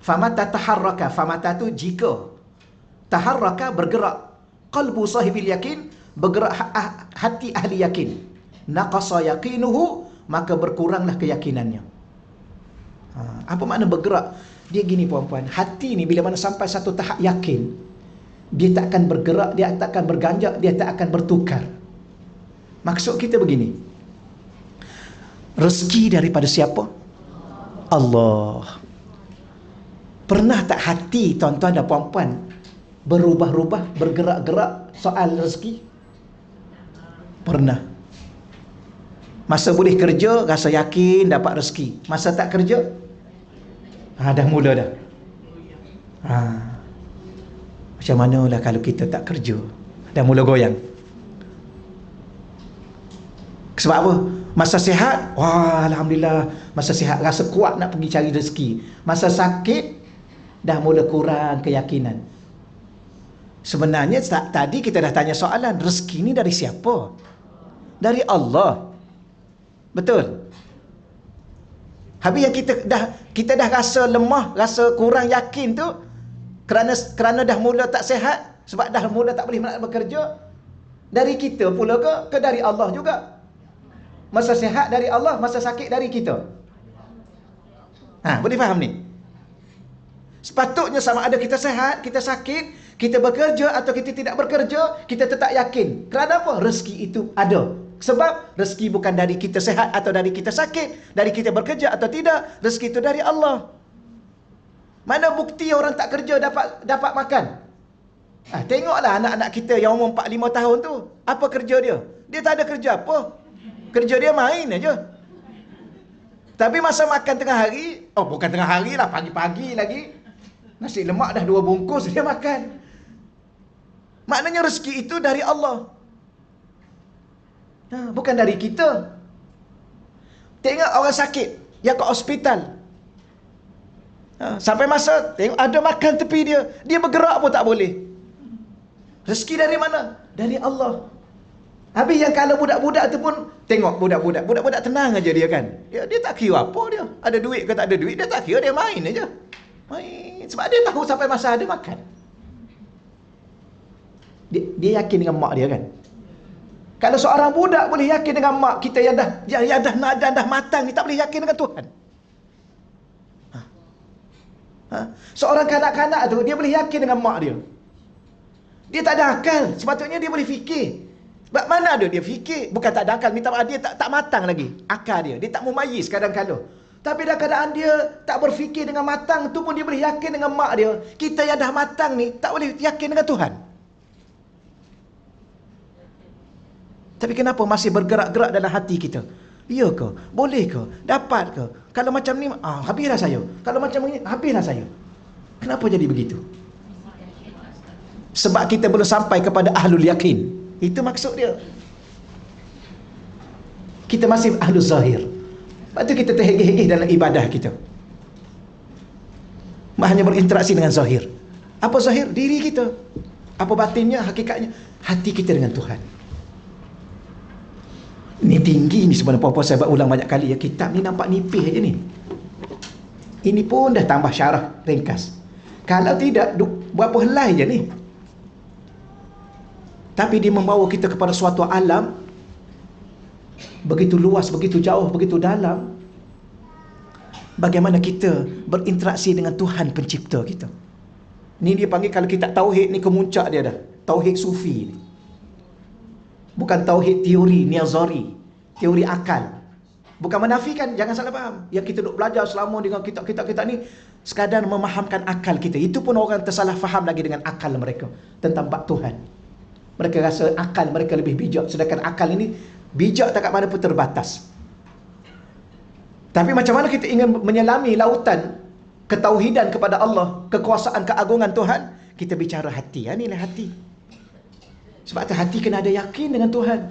Famata taharraka. Famata tu jika. Taharraka, bergerak. Qalbu sahibil yakin, bergerak hati ahli yakin. Naqasa yaqinuhu, maka berkuranglah keyakinannya. Apa makna bergerak? Dia gini puan-puan, hati ni bila mana sampai satu tahap yakin, dia tak akan bergerak, dia tak akan berganjak, dia tak akan bertukar. Maksud kita begini, rezeki daripada siapa? Allah. Pernah tak hati tuan-tuan dan puan-puan berubah-ubah, bergerak-gerak soal rezeki? Pernah. Masa boleh kerja, rasa yakin dapat rezeki. Masa tak kerja, dah mula dah. Macam manalah kalau kita tak kerja, dah mula goyang. Sebab apa? Masa sihat, wah alhamdulillah, masa sihat rasa kuat nak pergi cari rezeki. Masa sakit, dah mula kurang keyakinan. Sebenarnya tadi kita dah tanya soalan, rezeki ni dari siapa? Dari Allah. Betul? Habis yang kita dah rasa lemah, rasa kurang yakin tu kerana dah mula tak sihat, sebab dah mula tak boleh nak bekerja, Dari kita pula ke dari Allah juga? Masa sihat dari Allah, masa sakit dari kita. Boleh faham ni? Sepatutnya sama ada kita sihat, kita sakit, kita bekerja atau kita tidak bekerja, kita tetap yakin. Kerana apa? Rezeki itu ada. Sebab rezeki bukan dari kita sihat atau dari kita sakit, dari kita bekerja atau tidak, rezeki itu dari Allah. Mana bukti orang tak kerja dapat makan? Tengoklah anak-anak kita yang umur 4-5 tahun tu. Apa kerja dia? Dia tak ada kerja apa. Kerja dia main aja. Tapi masa makan tengah hari, bukan tengah hari lah, pagi-pagi lagi, nasi lemak dah 2 bungkus dia makan. Maknanya rezeki itu dari Allah. Bukan dari kita. Tengok orang sakit yang ke hospital. Sampai masa tengok ada makan tepi dia, dia bergerak pun tak boleh. Rezeki dari mana? Dari Allah. Habis yang kalau budak-budak tu pun, tengok budak-budak tenang aja dia kan. Dia tak kira apa dia. Ada duit ke tak ada duit, dia tak kira, dia main aja. Main. Sebab dia tahu sampai masa ada makan. Dia yakin dengan mak dia kan. Kalau seorang budak boleh yakin dengan mak kita yang dah matang ni, tak boleh yakin dengan Tuhan. Seorang kanak-kanak tu, dia boleh yakin dengan mak dia. Dia tak ada akal. Sepatutnya dia boleh fikir. Sebab mana ada dia fikir? Bukan tak ada akal, minta maaf, dia tak matang lagi akal dia. Dia tak mumayyiz kadang-kadang. Tapi dalam keadaan dia tak berfikir dengan matang tu pun dia boleh yakin dengan mak dia. Kita yang dah matang ni tak boleh yakin dengan Tuhan. Tapi kenapa masih bergerak-gerak dalam hati kita? Ya ke? Boleh ke? Dapat ke? Kalau macam ni, habislah saya. Kalau macam ni, habislah saya. Kenapa jadi begitu? Sebab kita belum sampai kepada ahlul yakin. Itu maksud dia. Kita masih ahlul zahir. Lepas tu kita terhegeh-hegeh dalam ibadah kita. Hanya berinteraksi dengan zahir. Apa zahir? Diri kita. Apa batinnya, hakikatnya? Hati kita dengan Tuhan. Ini tinggi ni sebenarnya, puan-puan saya ulang banyak kali ya. Kitab ni nampak nipis aja ni. Ini pun dah tambah syarah ringkas. Kalau tidak, berapa helai je ni. Tapi dia membawa kita kepada suatu alam begitu luas, begitu jauh, begitu dalam. Bagaimana kita berinteraksi dengan Tuhan pencipta kita. Ni dia panggil, kalau kita tauhid ni kemuncak dia dah. Tauhid sufi ni. Bukan tauhid teori, nazari, teori akal. Bukan menafikan, jangan salah faham. Yang kita duk belajar selama dengan kitab-kitab ni sekadar memahamkan akal kita. Itu pun orang tersalah faham lagi dengan akal mereka tentang bab Tuhan. Mereka rasa akal mereka lebih bijak, sedangkan akal ini bijak tak kat mana pun terbatas. Tapi macam mana kita ingin menyelami lautan ketauhidan kepada Allah, kekuasaan, keagungan Tuhan, kita bicara hati. Inilah hati. Sebab tu hati kena ada yakin dengan Tuhan.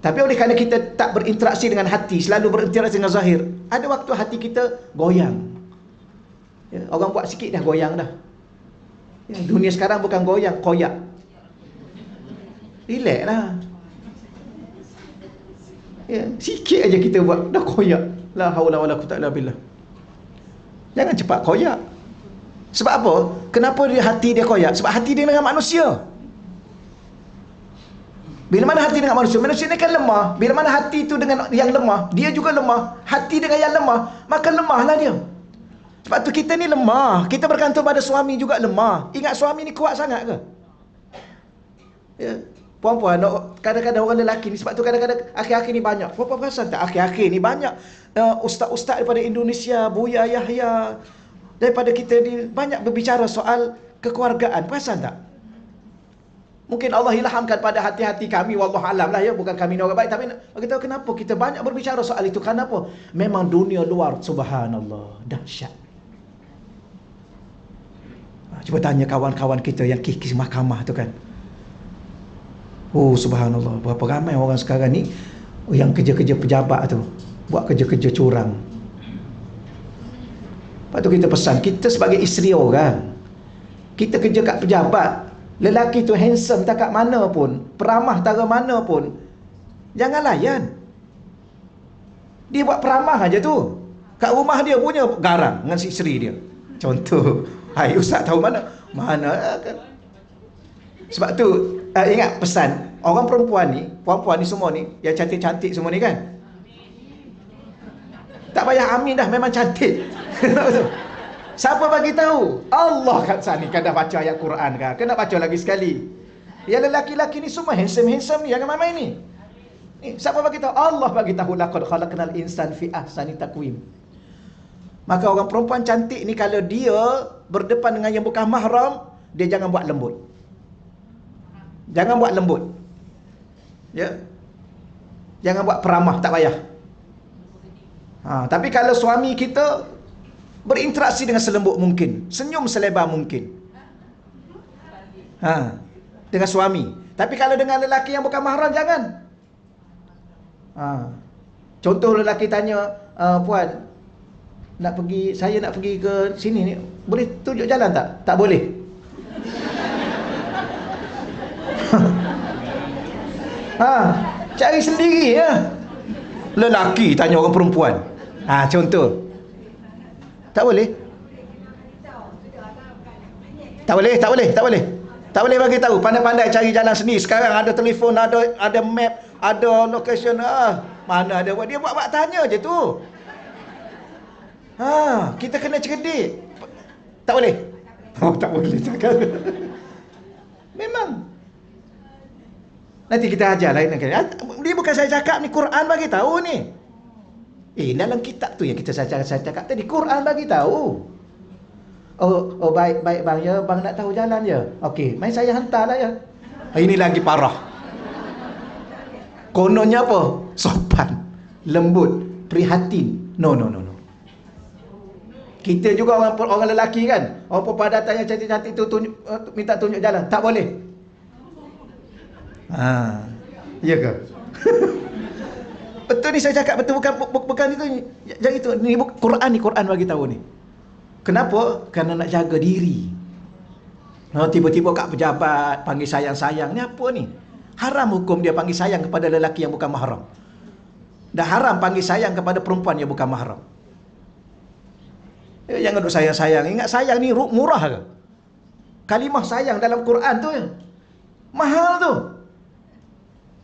Tapi oleh kerana kita tak berinteraksi dengan hati, selalu berinteraksi dengan zahir, ada waktu hati kita goyang. Orang buat sikit dah goyang dah. Dunia sekarang bukan goyang, koyak. Relax lah. Sikit aja kita buat dah koyak. La haula wala quwwata illa billah. Jangan cepat koyak. Sebab apa? Kenapa hati dia koyak? Sebab hati dia dengan manusia. Bila mana hati dengan manusia, manusia ni kan lemah. Bila mana hati tu dengan yang lemah, dia juga lemah. Hati dengan yang lemah, maka lemahlah dia. Sebab tu kita ni lemah. Kita bergantung pada suami juga lemah. Ingat suami ni kuat sangat ke? Ya. Puan-puan, kadang-kadang orang lelaki ni, sebab tu kadang-kadang akhir-akhir ni banyak. Puan-puan perasan tak? Akhir-akhir ni banyak ustaz-ustaz daripada Indonesia, Buya Yahya, daripada kita ni, banyak berbicara soal kekeluargaan. Perasan tak? Mungkin Allah ilhamkan pada hati-hati kami, wallahu alam lah ya, bukan kami ni orang baik, tapi bagi tahu kenapa kita banyak berbicara soal itu. Kenapa? Memang dunia luar, subhanallah, dahsyat. Cuba tanya kawan-kawan kita yang kis mahkamah tu kan. Oh subhanallah, berapa ramai orang sekarang ni yang kerja-kerja pejabat tu, buat kerja-kerja curang. Lepas tu kita pesan, kita sebagai isteri orang, kita kerja kat pejabat, lelaki tu handsome tak kat mana pun, peramah tara mana pun, jangan layan. Dia buat peramah aja tu. Kat rumah dia punya garang dengan si isteri dia. Contoh, hai ustaz tahu mana? Mana kan? Sebab tu ingat pesan orang perempuan ni semua ni yang cantik-cantik semua ni kan, tak payah amin dah, memang cantik. Siapa bagi tahu? Allah kat sana kan dah baca ayat Quran kan. Kena baca lagi sekali. Yang lelaki-lelaki ni semua handsome ni, jangan main-main ni. Ni siapa bagi tahu? Allah bagi tahu, laqad khalaqnal insan fi ahsani taqwim. Maka orang perempuan cantik ni kalau dia berdepan dengan yang bukan mahram, dia jangan buat lembut. Jangan buat lembut. Ya. Jangan buat peramah, tak payah. Tapi kalau suami kita berinteraksi dengan selembut mungkin, senyum selebar mungkin, dengan suami. Tapi kalau dengan lelaki yang bukan mahram, jangan. Contoh lelaki tanya, puan, saya nak pergi ke sini ni, boleh tunjuk jalan tak? Tak boleh. Cari sendiri ya. Lelaki tanya orang perempuan. Contoh. Tak boleh. Tak boleh bagi tahu. Pandai-pandai cari jalan sendiri. Sekarang ada telefon, ada map, ada location. Mana ada buat, dia buat tanya je tu. Kita kena cerdik. Tak boleh. Tak boleh cakap. Memang. Nanti kita ajar lain kali. Dia bukan saya cakap ni, Quran bagi tahu ni. Dalam kitab tu yang saya cakap tadi, Quran bagi tahu. Oh baik bang ya, bang nak tahu jalan ya. Okey, mai saya hantarlah ya. Ini lagi parah. Kononnya apa? Sopan, lembut, prihatin. No. Kita juga orang lelaki kan, orang perempuan datang yang cantik-cantik tu minta tunjuk jalan, tak boleh. Ya ke? Betul ni saya cakap, betul, bukan itu. Jangan itu. Ni Quran bagi tahu ni. Kenapa? Kerana nak jaga diri. Tiba-tiba kat pejabat panggil sayang-sayang, ni apa ni? Haram hukum dia panggil sayang kepada lelaki yang bukan mahram. Dah haram panggil sayang kepada perempuan yang bukan mahram. Jangan duk sayang-sayang. Ingat sayang ni murah ke? Kalimah sayang dalam Quran tu mahal tu.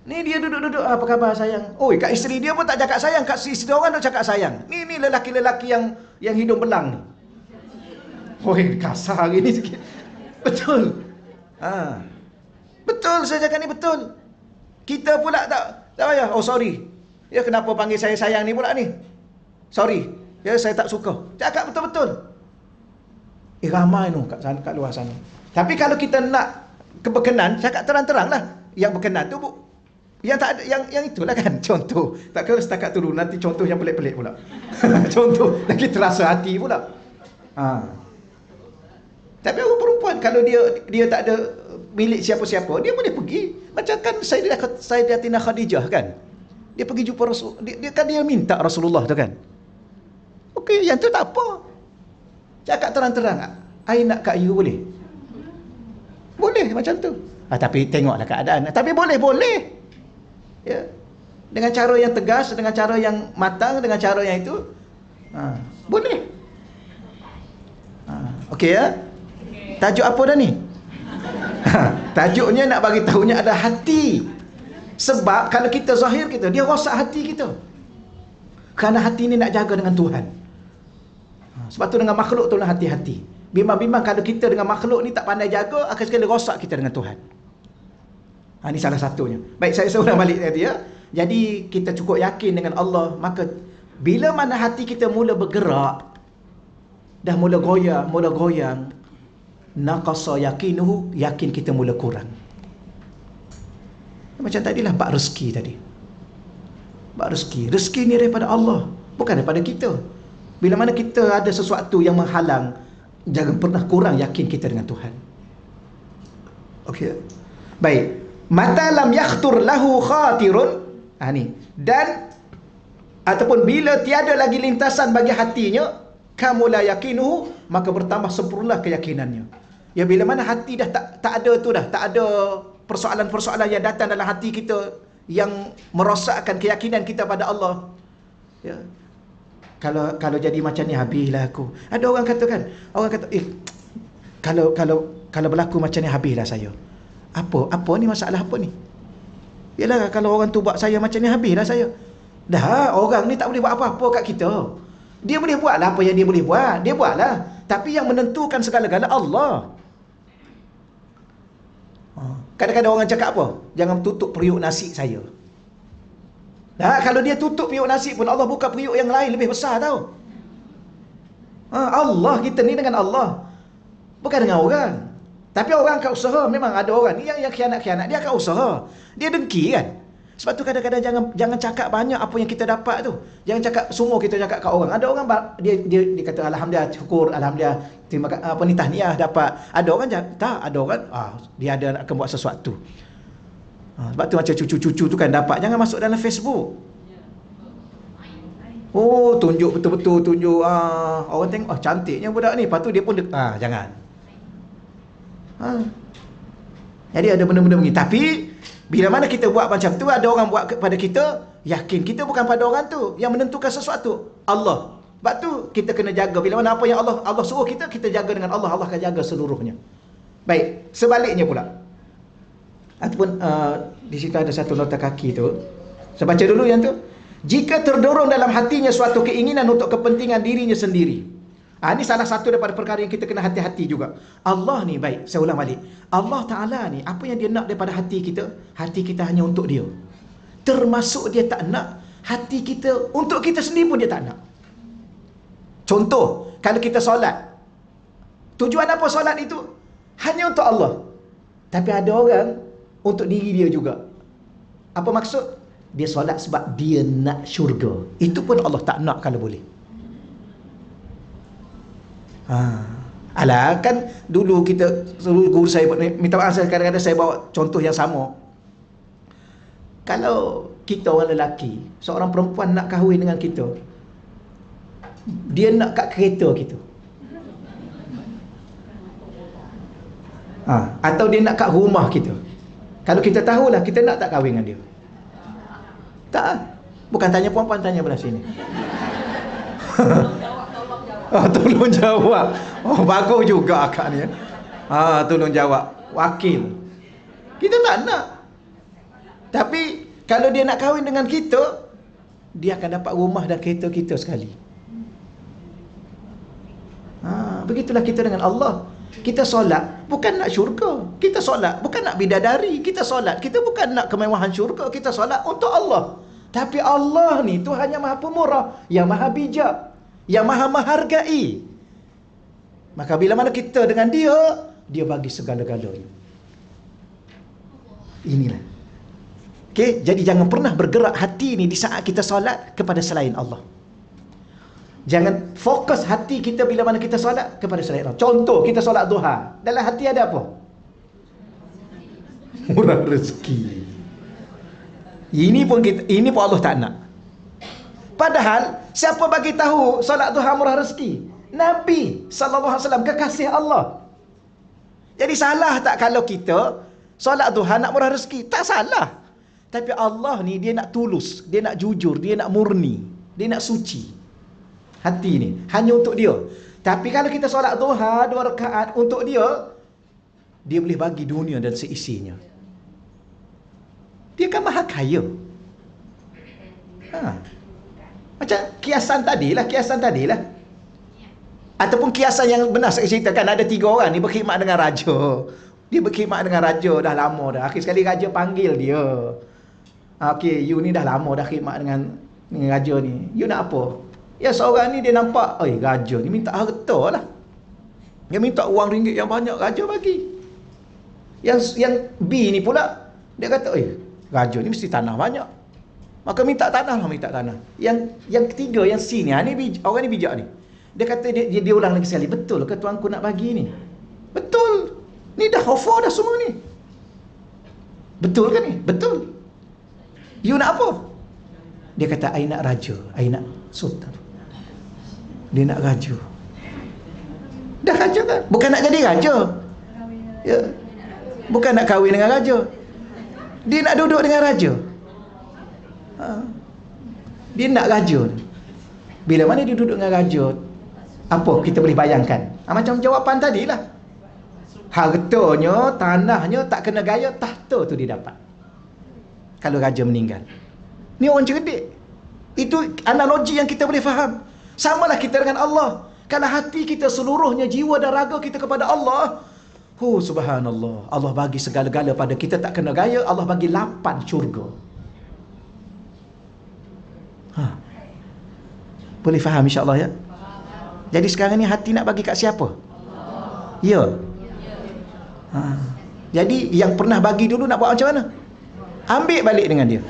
Ni dia duduk-duduk, apa khabar sayang? Kat isteri dia pun tak cakap sayang, kat isteri orang tu cakap sayang. Ni lelaki-lelaki yang hidung belang ni. Kasar hari ni sikit. Betul. Betul, saya cakap ni betul. Kita pula tak payah. Sorry. Ya, kenapa panggil saya sayang ni pula ni? Sorry. Ya, saya tak suka. Cakap betul-betul. Ramai tu kat luar sana. Tapi kalau kita nak keberkenan, cakap terang-terang lah. Yang berkenan tu yang tak ada, yang itulah kan. Contoh. Tak kena setakat tu dulu, nanti contoh yang pelik-pelik pula. Contoh lagi terasa hati pula. Tapi orang perempuan kalau dia tak ada milik siapa-siapa, dia boleh pergi. Macam kan Sayyidatina Khadijah kan. Dia pergi jumpa Rasul. Dia minta Rasulullah tu kan. Okey, yang tu tak apa. Cakap terang-terang. I nak kat you boleh? Boleh macam tu. Tapi tengoklah keadaan. Tapi boleh. Ya. Dengan cara yang tegas, dengan cara yang matang, dengan cara yang itu. Boleh. Okey ya? Tajuk apa dah ni? Tajuknya nak bagi tahunya ada hati. Sebab kalau kita zahir kita, dia rosak hati kita. Kerana hati ni nak jaga dengan Tuhan. Sebab tu dengan makhluk tu lah hati-hati. Bimbang-bimbang kalau kita dengan makhluk ni tak pandai jaga, akan sekali rosak kita dengan Tuhan. Ini salah satunya. Baik, saya ulang balik tadi ya. Jadi kita cukup yakin dengan Allah, maka bila mana hati kita mula bergerak, dah mula goyang, naqasa yakinuhu, yakin kita mula kurang. Macam tadilah bab rezeki tadi. Bab rezeki. Rezeki ni daripada Allah, bukan daripada kita. Bila mana kita ada sesuatu yang menghalang, jangan pernah kurang yakin kita dengan Tuhan. Okey. Baik. Mata lam yakhtur lahu khatirun. Ni. Dan ataupun bila tiada lagi lintasan bagi hatinya, kamula yakinuhu, maka bertambah sempurnalah keyakinannya. Ya, bila mana hati dah tak ada tu dah, tak ada persoalan-persoalan yang datang dalam hati kita yang merosakkan keyakinan kita pada Allah. Ya. Kalau jadi macam ni, habislah aku. Ada orang kata, kalau berlaku macam ni, habislah saya. Apa ni masalah apa ni? Yalah, kalau orang tu buat saya macam ni, habislah saya. Dah, orang ni tak boleh buat apa-apa kat kita. Dia boleh buatlah apa yang dia boleh buat. Dia buatlah. Tapi yang menentukan segala-gala Allah. Kadang-kadang orang cakap apa? Jangan tutup periuk nasi saya. Nah, kalau dia tutup periuk nasi pun, Allah buka periuk yang lain lebih besar tau. Allah, kita ni dengan Allah, bukan dengan orang. Tapi orang akan usaha. Memang ada orang ni yang khianat-khianat, dia akan usaha. Dia dengki kan. Sebab tu kadang-kadang jangan cakap banyak apa yang kita dapat tu. Jangan cakap semua kita cakap kat orang. Ada orang dia kata alhamdulillah, syukur, alhamdulillah, terima kasih, apa ni, tahniah dapat. Ada orang tak, ada orang dia ada akan buat sesuatu. Sebab tu macam cucu-cucu tu kan dapat, jangan masuk dalam Facebook. Tunjuk betul-betul, tunjuk orang tengok cantiknya budak ni, lepas tu dia pun jangan. Jadi ada benda-benda begini. Tapi bila mana kita buat macam tu, ada orang buat kepada kita, yakin kita bukan pada orang tu yang menentukan sesuatu, Allah. Sebab tu kita kena jaga. Bila mana apa yang Allah suruh kita jaga dengan Allah, Allah akan jaga seluruhnya. Baik, sebaliknya pula. Ataupun di situ ada satu nota kaki tu. Saya baca dulu yang tu. Jika terdorong dalam hatinya suatu keinginan untuk kepentingan dirinya sendiri. Ini salah satu daripada perkara yang kita kena hati-hati juga. Allah ni, baik, saya ulang balik. Allah Ta'ala ni, apa yang dia nak daripada hati kita hanya untuk dia. Termasuk dia tak nak hati kita untuk kita sendiri pun dia tak nak. Contoh, kalau kita solat, tujuan apa solat itu? Hanya untuk Allah. Tapi ada orang untuk diri dia juga. Apa maksud? Dia solat sebab dia nak syurga. Itu pun Allah tak nak kalau boleh. Alah, kan dulu guru saya, minta maaf, kadang-kadang saya bawa contoh yang sama. Kalau kita orang lelaki, seorang perempuan nak kahwin dengan kita, dia nak kat kereta kita, atau dia nak kat rumah kita. Kalau kita tahulah kita nak tak kahwin dengan dia. Tak. Bukan tanya perempuan, tanya belah sini. Tolong jawab. Bagus juga akak ni. Tolong jawab. Wakil. Kita tak nak. Tapi kalau dia nak kahwin dengan kita, dia akan dapat rumah dan kereta kita sekali. Begitulah kita dengan Allah. Kita solat bukan nak syurga. Kita solat bukan nak bidadari. Kita solat, kita bukan nak kemewahan syurga. Kita solat untuk Allah. Tapi Allah ni Tuhan yang maha pemurah, yang maha bijak, yang maha menghargai. Maka bila mana kita dengan dia, dia bagi segala-galanya. Inilah. Okey, jadi jangan pernah bergerak hati ni di saat kita solat kepada selain Allah. Jangan fokus hati kita bila mana kita solat kepada selain Allah. Contoh, kita solat duha, dalam hati ada apa? Murah rezeki. Ini pun Allah tak nak. Padahal siapa bagi tahu solat duha murah rezeki? Nabi sallallahu alaihi wasallam, kekasih Allah. Jadi salah tak kalau kita solat duha nak murah rezeki? Tak salah. Tapi Allah ni dia nak tulus, dia nak jujur, dia nak murni, dia nak suci. Hati ni hanya untuk dia. Tapi kalau kita solat duha 2 rakaat untuk dia, dia boleh bagi dunia dan seisinya. Dia kan maha kaya. Macam kiasan tadilah. Ataupun kiasan yang benar saya ceritakan, ada 3 orang ni berkhidmat dengan raja. Dia berkhidmat dengan raja dah lama dah. Akhir sekali raja panggil dia. Okey, you ni dah lama dah khidmat dengan raja ni. You nak apa? Ya, seorang ni dia nampak, raja ni minta harta lah. Dia minta wang ringgit yang banyak, raja bagi. Yang B ni pula, dia kata, raja ni mesti tanah banyak. Maka minta tanah. Yang ketiga, yang C ni, orang ni bijak ni. Dia kata, dia ulang lagi sekali, betul ke tuanku nak bagi ni? Betul. Ni dah offer dah semua ni. Betul ke ni? Betul. You nak apa? Dia kata, I nak raja, I nak sultan. Dia nak raja. Dah raja kan? Bukan nak jadi raja. Ya. Bukan nak kahwin dengan raja. Dia nak duduk dengan raja. Dia nak raja. Bila mana dia duduk dengan raja, apa kita boleh bayangkan? Macam jawapan tadilah. Hartanya, tanahnya tak kena gaya, tahta tu dia dapat kalau raja meninggal. Ni orang cerdik. Itu analogi yang kita boleh faham. Samalah kita dengan Allah. Kalau hati kita seluruhnya, jiwa dan raga kita kepada Allah, subhanallah, Allah bagi segala-gala pada kita, tak kena gaya. Allah bagi 8 syurga. Boleh faham insyaAllah ya? Jadi sekarang ni hati nak bagi kat siapa? Ya. Jadi yang pernah bagi dulu nak buat macam mana? Ambil balik dengan dia.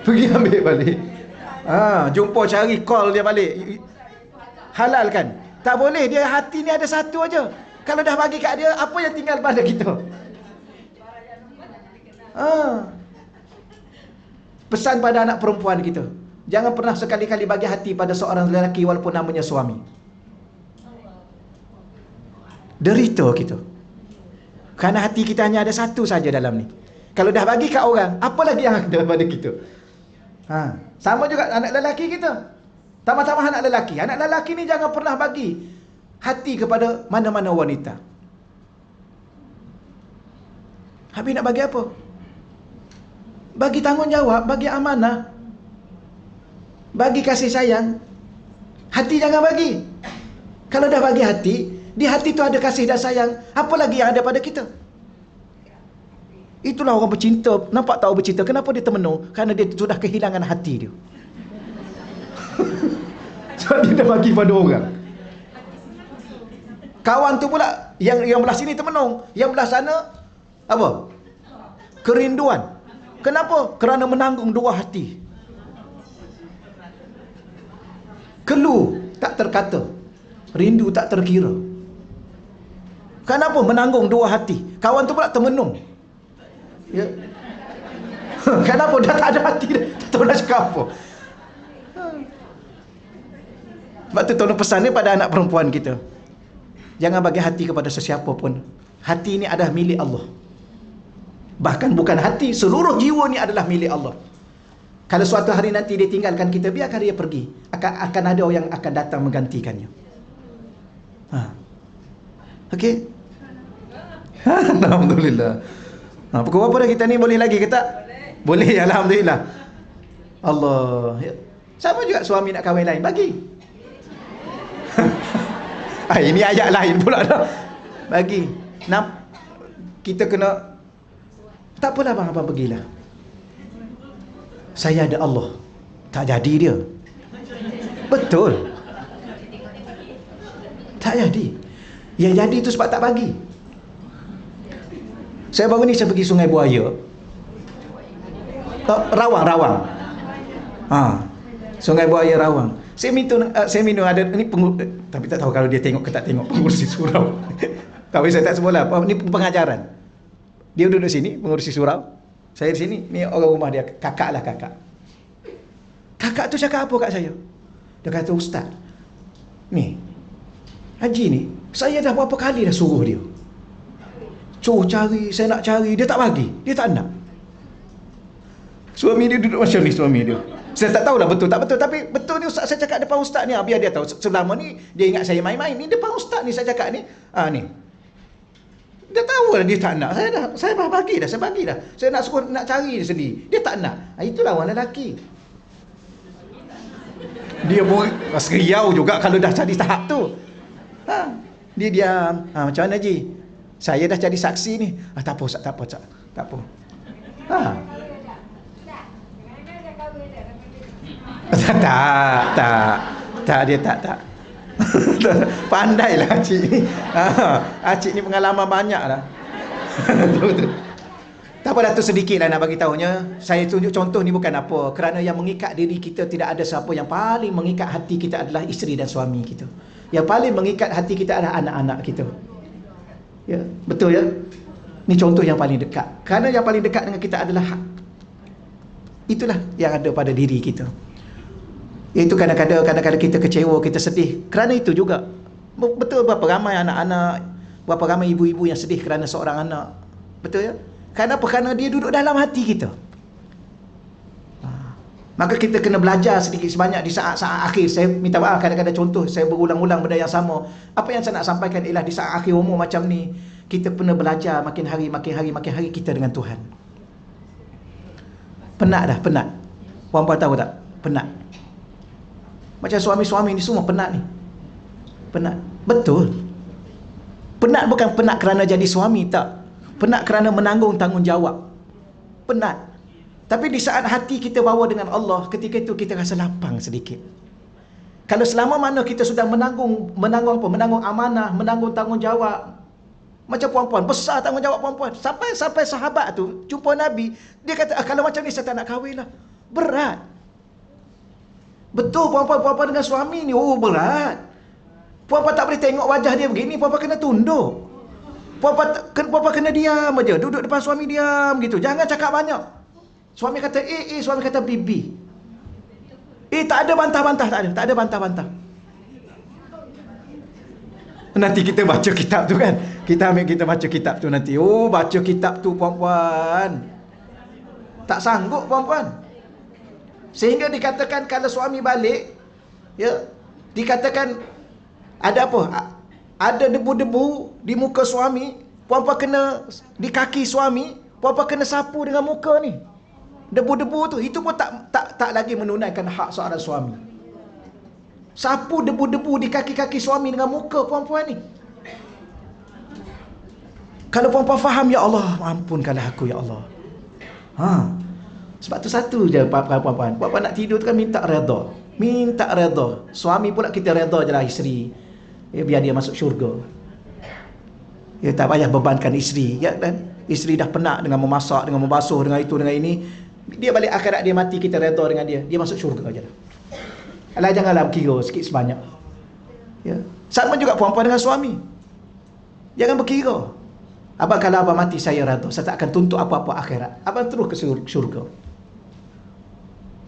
Pergi ambil balik. Jumpa, cari, call dia balik. Halal kan? Tak boleh. Dia hati ni ada satu aja. Kalau dah bagi kat dia, apa yang tinggal pada kita? Pesan pada anak perempuan kita, jangan pernah sekali-kali bagi hati pada seorang lelaki walaupun namanya suami. Derita kita. Kerana hati kita hanya ada satu saja dalam ni. Kalau dah bagi kat orang, apa lagi yang ada pada kita? Sama juga anak lelaki kita. Tambah-tambah anak lelaki. Anak lelaki ni jangan pernah bagi hati kepada mana-mana wanita. Habis nak bagi apa? Bagi tanggungjawab, bagi amanah, bagi kasih sayang. Hati jangan bagi. Kalau dah bagi hati, di hati tu ada kasih dan sayang, apa lagi yang ada pada kita? Itulah orang bercinta. Nampak tahu bercinta, kenapa dia termenung? Kerana dia sudah kehilangan hati dia. Sebab dia dah bagi pada orang. Kawan tu pula, yang belah sini termenung, yang belah sana apa? Kerinduan. Kenapa? Kerana menanggung dua hati. Keluh tak terkata, rindu tak terkira. Kenapa? Menanggung dua hati. Kawan tu pula termenung. Ya. Kenapa? Dah tak ada hati dah. Tak tahu nak cakap apa. Sebab tu tolong pesan ni pada anak perempuan kita. Jangan bagi hati kepada sesiapa pun. Hati ini adalah milik Allah. Bahkan bukan hati, seluruh jiwa ni adalah milik Allah. Kalau suatu hari nanti dia tinggalkan kita, biarkan dia pergi. Akan ada orang yang akan datang menggantikannya. Okey. Alhamdulillah. Pukul berapa dah kita ni? Boleh lagi ke tak? Boleh, alhamdulillah. Allah. Sama juga suami nak kahwin lain, bagi. Ini ayat lain pula dah. Bagi. Kita kena, tak apalah abang pergilah. Saya ada Allah. Tak jadi dia. Betul. Tak jadi. Yang jadi tu sebab tak bagi. Saya baru ni saya pergi Sungai Buaya. Rawang. Sungai Buaya Rawang. Saya minum ada ni tapi tak tahu kalau dia tengok ke tak tengok pengurusi surau. Tapi saya tak sebelah. Ni pengajaran. Dia duduk sini pengurusi surau. Saya di sini, ni orang rumah dia, kakak lah kakak. Kakak tu cakap apa kat saya? Dia kata, Ustaz, ni Haji ni, saya dah berapa kali dah suruh dia. Suruh cari, saya nak cari, dia tak bagi, dia tak nak. Suami dia duduk macam ni, suami dia. Saya tak tahulah betul tak betul, tapi betul ni Ustaz saya cakap depan Ustaz ni, biar dia tahu. Selama ni dia ingat saya main-main, ni depan Ustaz ni saya cakap ni. Ni. Dia tahu lah dia tak nak. Saya bagi dah. Saya nak suruh nak cari dia sendiri. Dia tak nak. Itulah orang lelaki. Dia pun seriau juga kalau dah jadi tahap tu. Dia diam. Macam mana Ji? Saya dah jadi saksi ni. Tak apa Ustaz, tak apa. Tak, dia tak. Pandailah Acik ni. Acik ni pengalaman banyak lah. Tak apa, Datuk sedikit lah nak bagi tahunya. Saya tunjuk contoh ni bukan apa. Kerana yang mengikat diri kita tidak ada siapa. Yang paling mengikat hati kita adalah isteri dan suami kita. Yang paling mengikat hati kita adalah anak-anak kita. Ya, betul ya. Ni contoh yang paling dekat. Kerana yang paling dekat dengan kita adalah hak. Itulah yang ada pada diri kita. Itu kadang-kadang kita kecewa, kita sedih. Kerana itu juga. Betul berapa ramai anak-anak, berapa ramai ibu-ibu yang sedih kerana seorang anak. Betul ya? Kenapa? Kerana dia duduk dalam hati kita. Maka kita kena belajar sedikit sebanyak di saat-saat akhir. Saya minta maaf kadang-kadang contoh saya berulang-ulang benda yang sama. Apa yang saya nak sampaikan ialah di saat akhir umur macam ni, kita kena belajar makin hari kita dengan Tuhan. Penat dah, penat. Puan-puan tahu tak? Penat. Macam suami-suami ni semua penat ni. Penat. Betul. Penat bukan penat kerana jadi suami, tak. Penat kerana menanggung tanggungjawab. Penat. Tapi di saat hati kita bawa dengan Allah, ketika itu kita rasa lapang sedikit. Kalau selama mana kita sudah menanggung apa? Menanggung amanah, menanggung tanggungjawab. Macam puan-puan, besar tanggungjawab puan-puan. Sampai sahabat tu jumpa Nabi, dia kata, kalau macam ni saya tak nak kahwin lah. Berat. Betul puan-puan dengan suami ni, berat. Puan-puan tak boleh tengok wajah dia begini, puan-puan kena tunduk. Puan-puan kena diam aja, duduk depan suami diam gitu. Jangan cakap banyak. Suami kata suami kata bibi. Tak ada bantah-bantah, tak ada bantah-bantah. Nanti kita baca kitab tu kan. Kita baca kitab tu nanti. Baca kitab tu puan-puan. Tak sanggup puan-puan. Sehingga dikatakan kalau suami balik, ya, dikatakan ada apa? Ada debu-debu di muka suami, puan-puan kena di kaki suami, puan-puan kena sapu dengan muka ni. Debu-debu tu, itu pun tak lagi menunaikan hak seorang suami. Sapu debu-debu di kaki-kaki suami dengan muka puan-puan ni. Kalau puan-puan faham, ya Allah, ampunkanlah aku ya Allah. Sebab tu satu je puan-puan. Puan-puan nak tidur tu kan minta redha. Minta redha. Suami pula kita redha je lah isteri. Biar dia masuk syurga. Tak payah bebankan isteri. Ya kan? Isteri dah penat dengan memasak, dengan membasuh, dengan itu, dengan ini. Dia balik akhirat, dia mati, kita redha dengan dia. Dia masuk syurga je lah. Alah, janganlah berkira sikit sebanyak. Ya. Sama juga puan-puan dengan suami. Jangan berkira. Abang kalau abang mati saya redha, saya tak akan tuntut apa-apa akhirat. Abang terus ke syurga.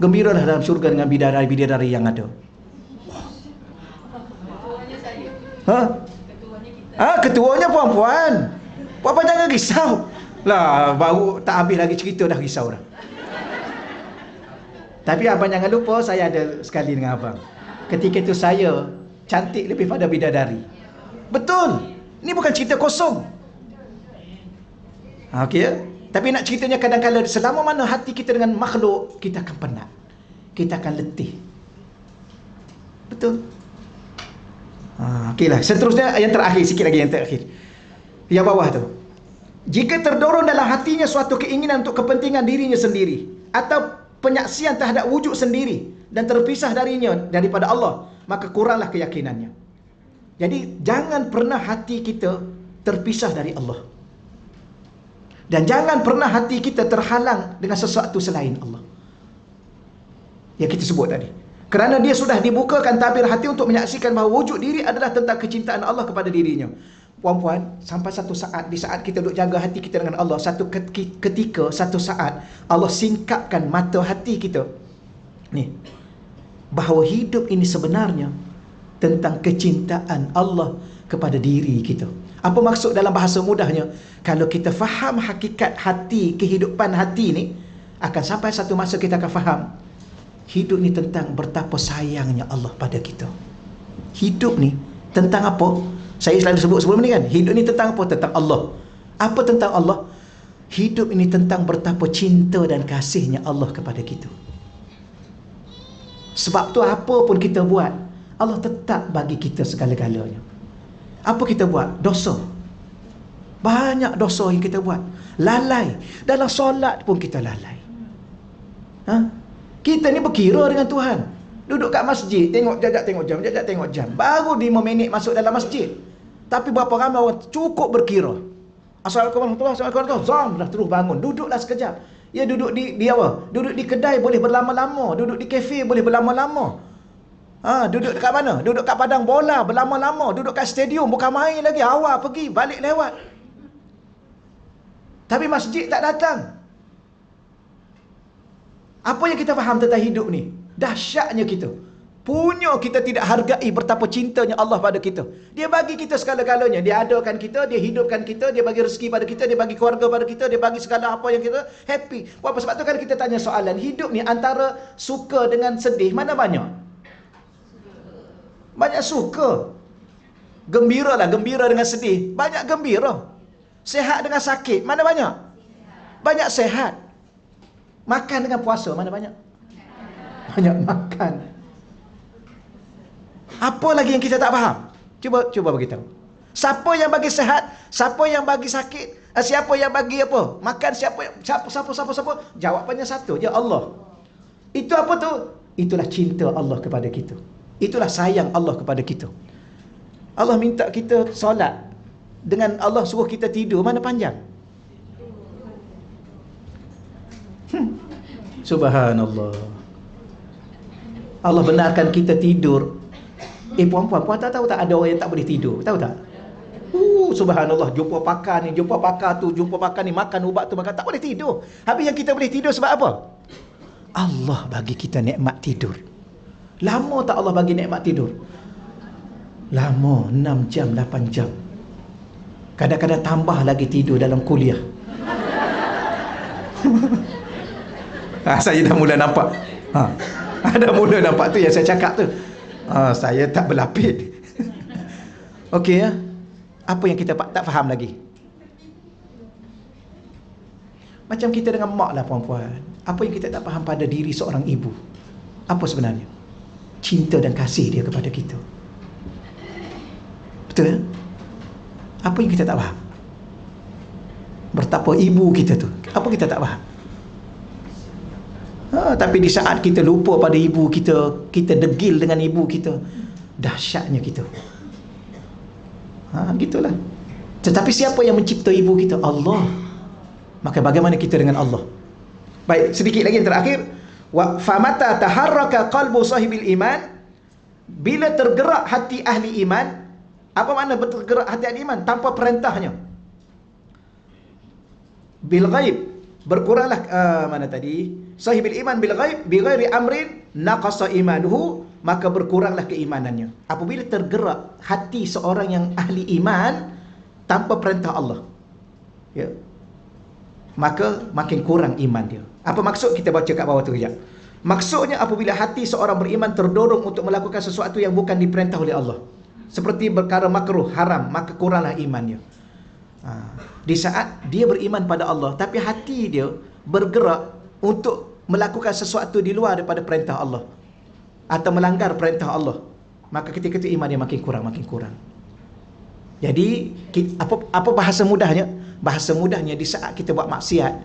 Gembiralah dalam syurga dengan bidadari-bidadari yang ada. Ketuanya puan-puan. Puan-puan jangan risau. Lah, baru tak habis lagi cerita dah risau dah. Tapi abang jangan lupa, saya ada sekali dengan abang. Ketika itu saya cantik lebih pada bidadari. Betul. Ini bukan cerita kosong. Okey ya? Tapi nak ceritanya kadang-kadang selama mana hati kita dengan makhluk, kita akan penat. Kita akan letih. Betul. Okeylah. Seterusnya yang terakhir, sikit lagi yang terakhir. Yang bawah tu. Jika terdorong dalam hatinya suatu keinginan untuk kepentingan dirinya sendiri atau penyaksian terhadap wujud sendiri dan terpisah darinya daripada Allah, maka kuranglah keyakinannya. Jadi jangan pernah hati kita terpisah dari Allah. Dan jangan pernah hati kita terhalang dengan sesuatu selain Allah. Yang kita sebut tadi. Kerana dia sudah dibukakan tabir hati untuk menyaksikan bahawa wujud diri adalah tentang kecintaan Allah kepada dirinya. Puan-puan, sampai satu saat, di saat kita duk jaga hati kita dengan Allah, satu ketika, satu saat, Allah singkapkan mata hati kita. Ni, bahawa hidup ini sebenarnya tentang kecintaan Allah kepada diri kita. Apa maksud dalam bahasa mudahnya? Kalau kita faham hakikat hati, kehidupan hati ni, akan sampai satu masa kita akan faham, hidup ni tentang betapa sayangnya Allah pada kita. Hidup ni tentang apa? Saya selalu sebut sebelum ni kan, hidup ni tentang apa? Tentang Allah. Apa tentang Allah? Hidup ini tentang betapa cinta dan kasihnya Allah kepada kita. Sebab tu apa pun kita buat, Allah tetap bagi kita segala-galanya. Apa kita buat? Dosa. Banyak dosa yang kita buat. Lalai. Dalam solat pun kita lalai. Kita ni berkira dengan Tuhan. Duduk kat masjid, jajak tengok jam. Baru 5 minit masuk dalam masjid. Tapi berapa ramai orang cukup berkira. Assalamualaikum warahmatullahi wabarakatuh. Zam, dah terus bangun. Duduklah sekejap. Ya, duduk di apa? Duduk di kedai boleh berlama-lama. Duduk di kafe boleh berlama-lama. Duduk kat mana? Duduk kat padang bola berlama-lama. Duduk kat stadium bukan main lagi. Awal pergi, balik lewat. Tapi masjid tak datang. Apa yang kita faham tentang hidup ni? Dahsyatnya kita. Punya kita tidak hargai betapa cintanya Allah pada kita. Dia bagi kita segala-galanya. Dia adakan kita, dia hidupkan kita, dia bagi rezeki pada kita, dia bagi keluarga pada kita, dia bagi segala apa yang kita happy. Apa sebab tu kan kita tanya soalan, hidup ni antara suka dengan sedih, mana banyak? Banyak suka. Gembira lah, gembira dengan sedih. Banyak gembira. Sehat dengan sakit, mana banyak? Banyak sehat. Makan dengan puasa, mana banyak? Banyak makan. Apa lagi yang kita tak faham? Cuba beritahu. Siapa yang bagi sehat? Siapa yang bagi sakit? Siapa yang bagi apa? Makan siapa? Jawapannya satu je, Allah. Itu apa tu? Itulah cinta Allah kepada kita. Itulah sayang Allah kepada kita. Allah minta kita solat. Dengan Allah suruh kita tidur, mana panjang? Subhanallah. Allah benarkan kita tidur. Puan tak tahu tak ada orang yang tak boleh tidur? Tahu tak? Subhanallah, jumpa pakar ni, jumpa pakar tu, jumpa pakar ni, makan ubat tu, makan, tak boleh tidur. Habis yang kita boleh tidur sebab apa? Allah bagi kita nikmat tidur. Lama tak Allah bagi nikmat tidur? Lama, 6 jam, 8 jam. Kadang-kadang tambah lagi tidur dalam kuliah. Saya dah mula nampak. Dah mula nampak tu yang saya cakap tu. Saya tak berlapis. Okey ya. Apa yang kita tak faham lagi? Macam kita dengan mak lah puan-puan. Apa yang kita tak faham pada diri seorang ibu? Apa sebenarnya? Cinta dan kasih dia kepada kita. Betul ya? Apa yang kita tak faham? Betapa ibu kita tu, apa kita tak faham? Tapi di saat kita lupa pada ibu kita, kita degil dengan ibu kita, dahsyatnya kita. Gitulah. Tetapi siapa yang mencipta ibu kita? Allah. Maka bagaimana kita dengan Allah? Baik, sedikit lagi yang terakhir. Famata taharraka qalbu sahibil iman, bila tergerak hati ahli iman. Apa makna bergerak hati ahli iman? Tanpa perintahnya. Bil ghaib, berkuranglah mana tadi? Sahibil iman bil ghaib bi ghairi amrin naqasa imanuhu, maka berkuranglah keimanannya. Apabila tergerak hati seorang yang ahli iman tanpa perintah Allah, ya, maka makin kurang iman dia. Apa maksud? Kita baca kat bawah tu kejap. Maksudnya apabila hati seorang beriman terdorong untuk melakukan sesuatu yang bukan diperintah oleh Allah, seperti perkara makruh, haram, maka kuranglah imannya. Di saat dia beriman pada Allah, tapi hati dia bergerak untuk melakukan sesuatu di luar daripada perintah Allah, atau melanggar perintah Allah, maka ketika itu iman dia makin kurang. Jadi apa bahasa mudahnya? Bahasa mudahnya, di saat kita buat maksiat,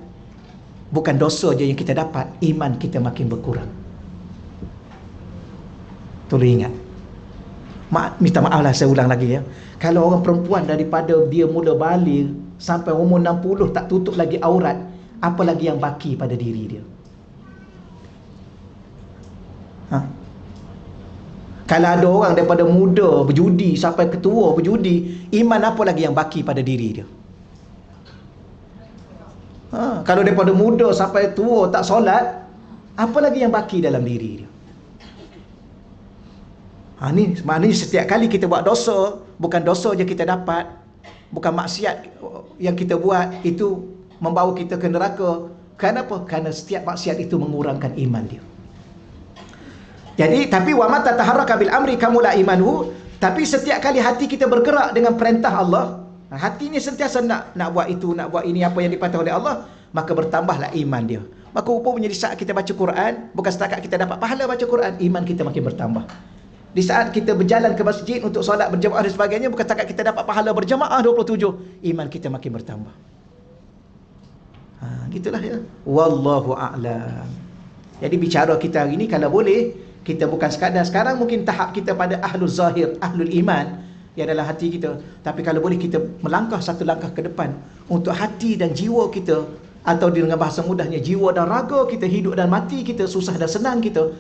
bukan dosa je yang kita dapat, iman kita makin berkurang. Tolong ingat. Minta maaf lah, saya ulang lagi ya. Kalau orang perempuan daripada dia mula balik sampai umur 60 tak tutup lagi aurat, apa lagi yang baki pada diri dia? Kalau ada orang daripada muda berjudi sampai ketua berjudi, iman apa lagi yang baki pada diri dia? Kalau daripada muda sampai tua tak solat, apa lagi yang baki dalam diri dia? Ni maknanya setiap kali kita buat dosa, bukan dosa je kita dapat, bukan maksiat yang kita buat itu membawa kita ke neraka. Kenapa? Kerana setiap maksiat itu mengurangkan iman dia. Jadi, tapi wa mata taharraka bil amri kamula imanuhu, tapi setiap kali hati kita bergerak dengan perintah Allah, hati ni sentiasa nak buat itu, nak buat ini, apa yang diperintah oleh Allah, maka bertambahlah iman dia. Maka rupanya di saat kita baca Quran, bukan setakat kita dapat pahala baca Quran, iman kita makin bertambah. Di saat kita berjalan ke masjid untuk solat berjamaah dan sebagainya, bukan setakat kita dapat pahala berjamaah 27, iman kita makin bertambah. Gitulah ya. Wallahu a'lam. Jadi bicara kita hari ni, kalau boleh, kita bukan sekadar sekarang mungkin tahap kita pada ahlul zahir, ahlul iman yang dalam hati kita, tapi kalau boleh kita melangkah satu langkah ke depan untuk hati dan jiwa kita, atau dengan bahasa mudahnya jiwa dan raga kita, hidup dan mati kita, susah dan senang kita,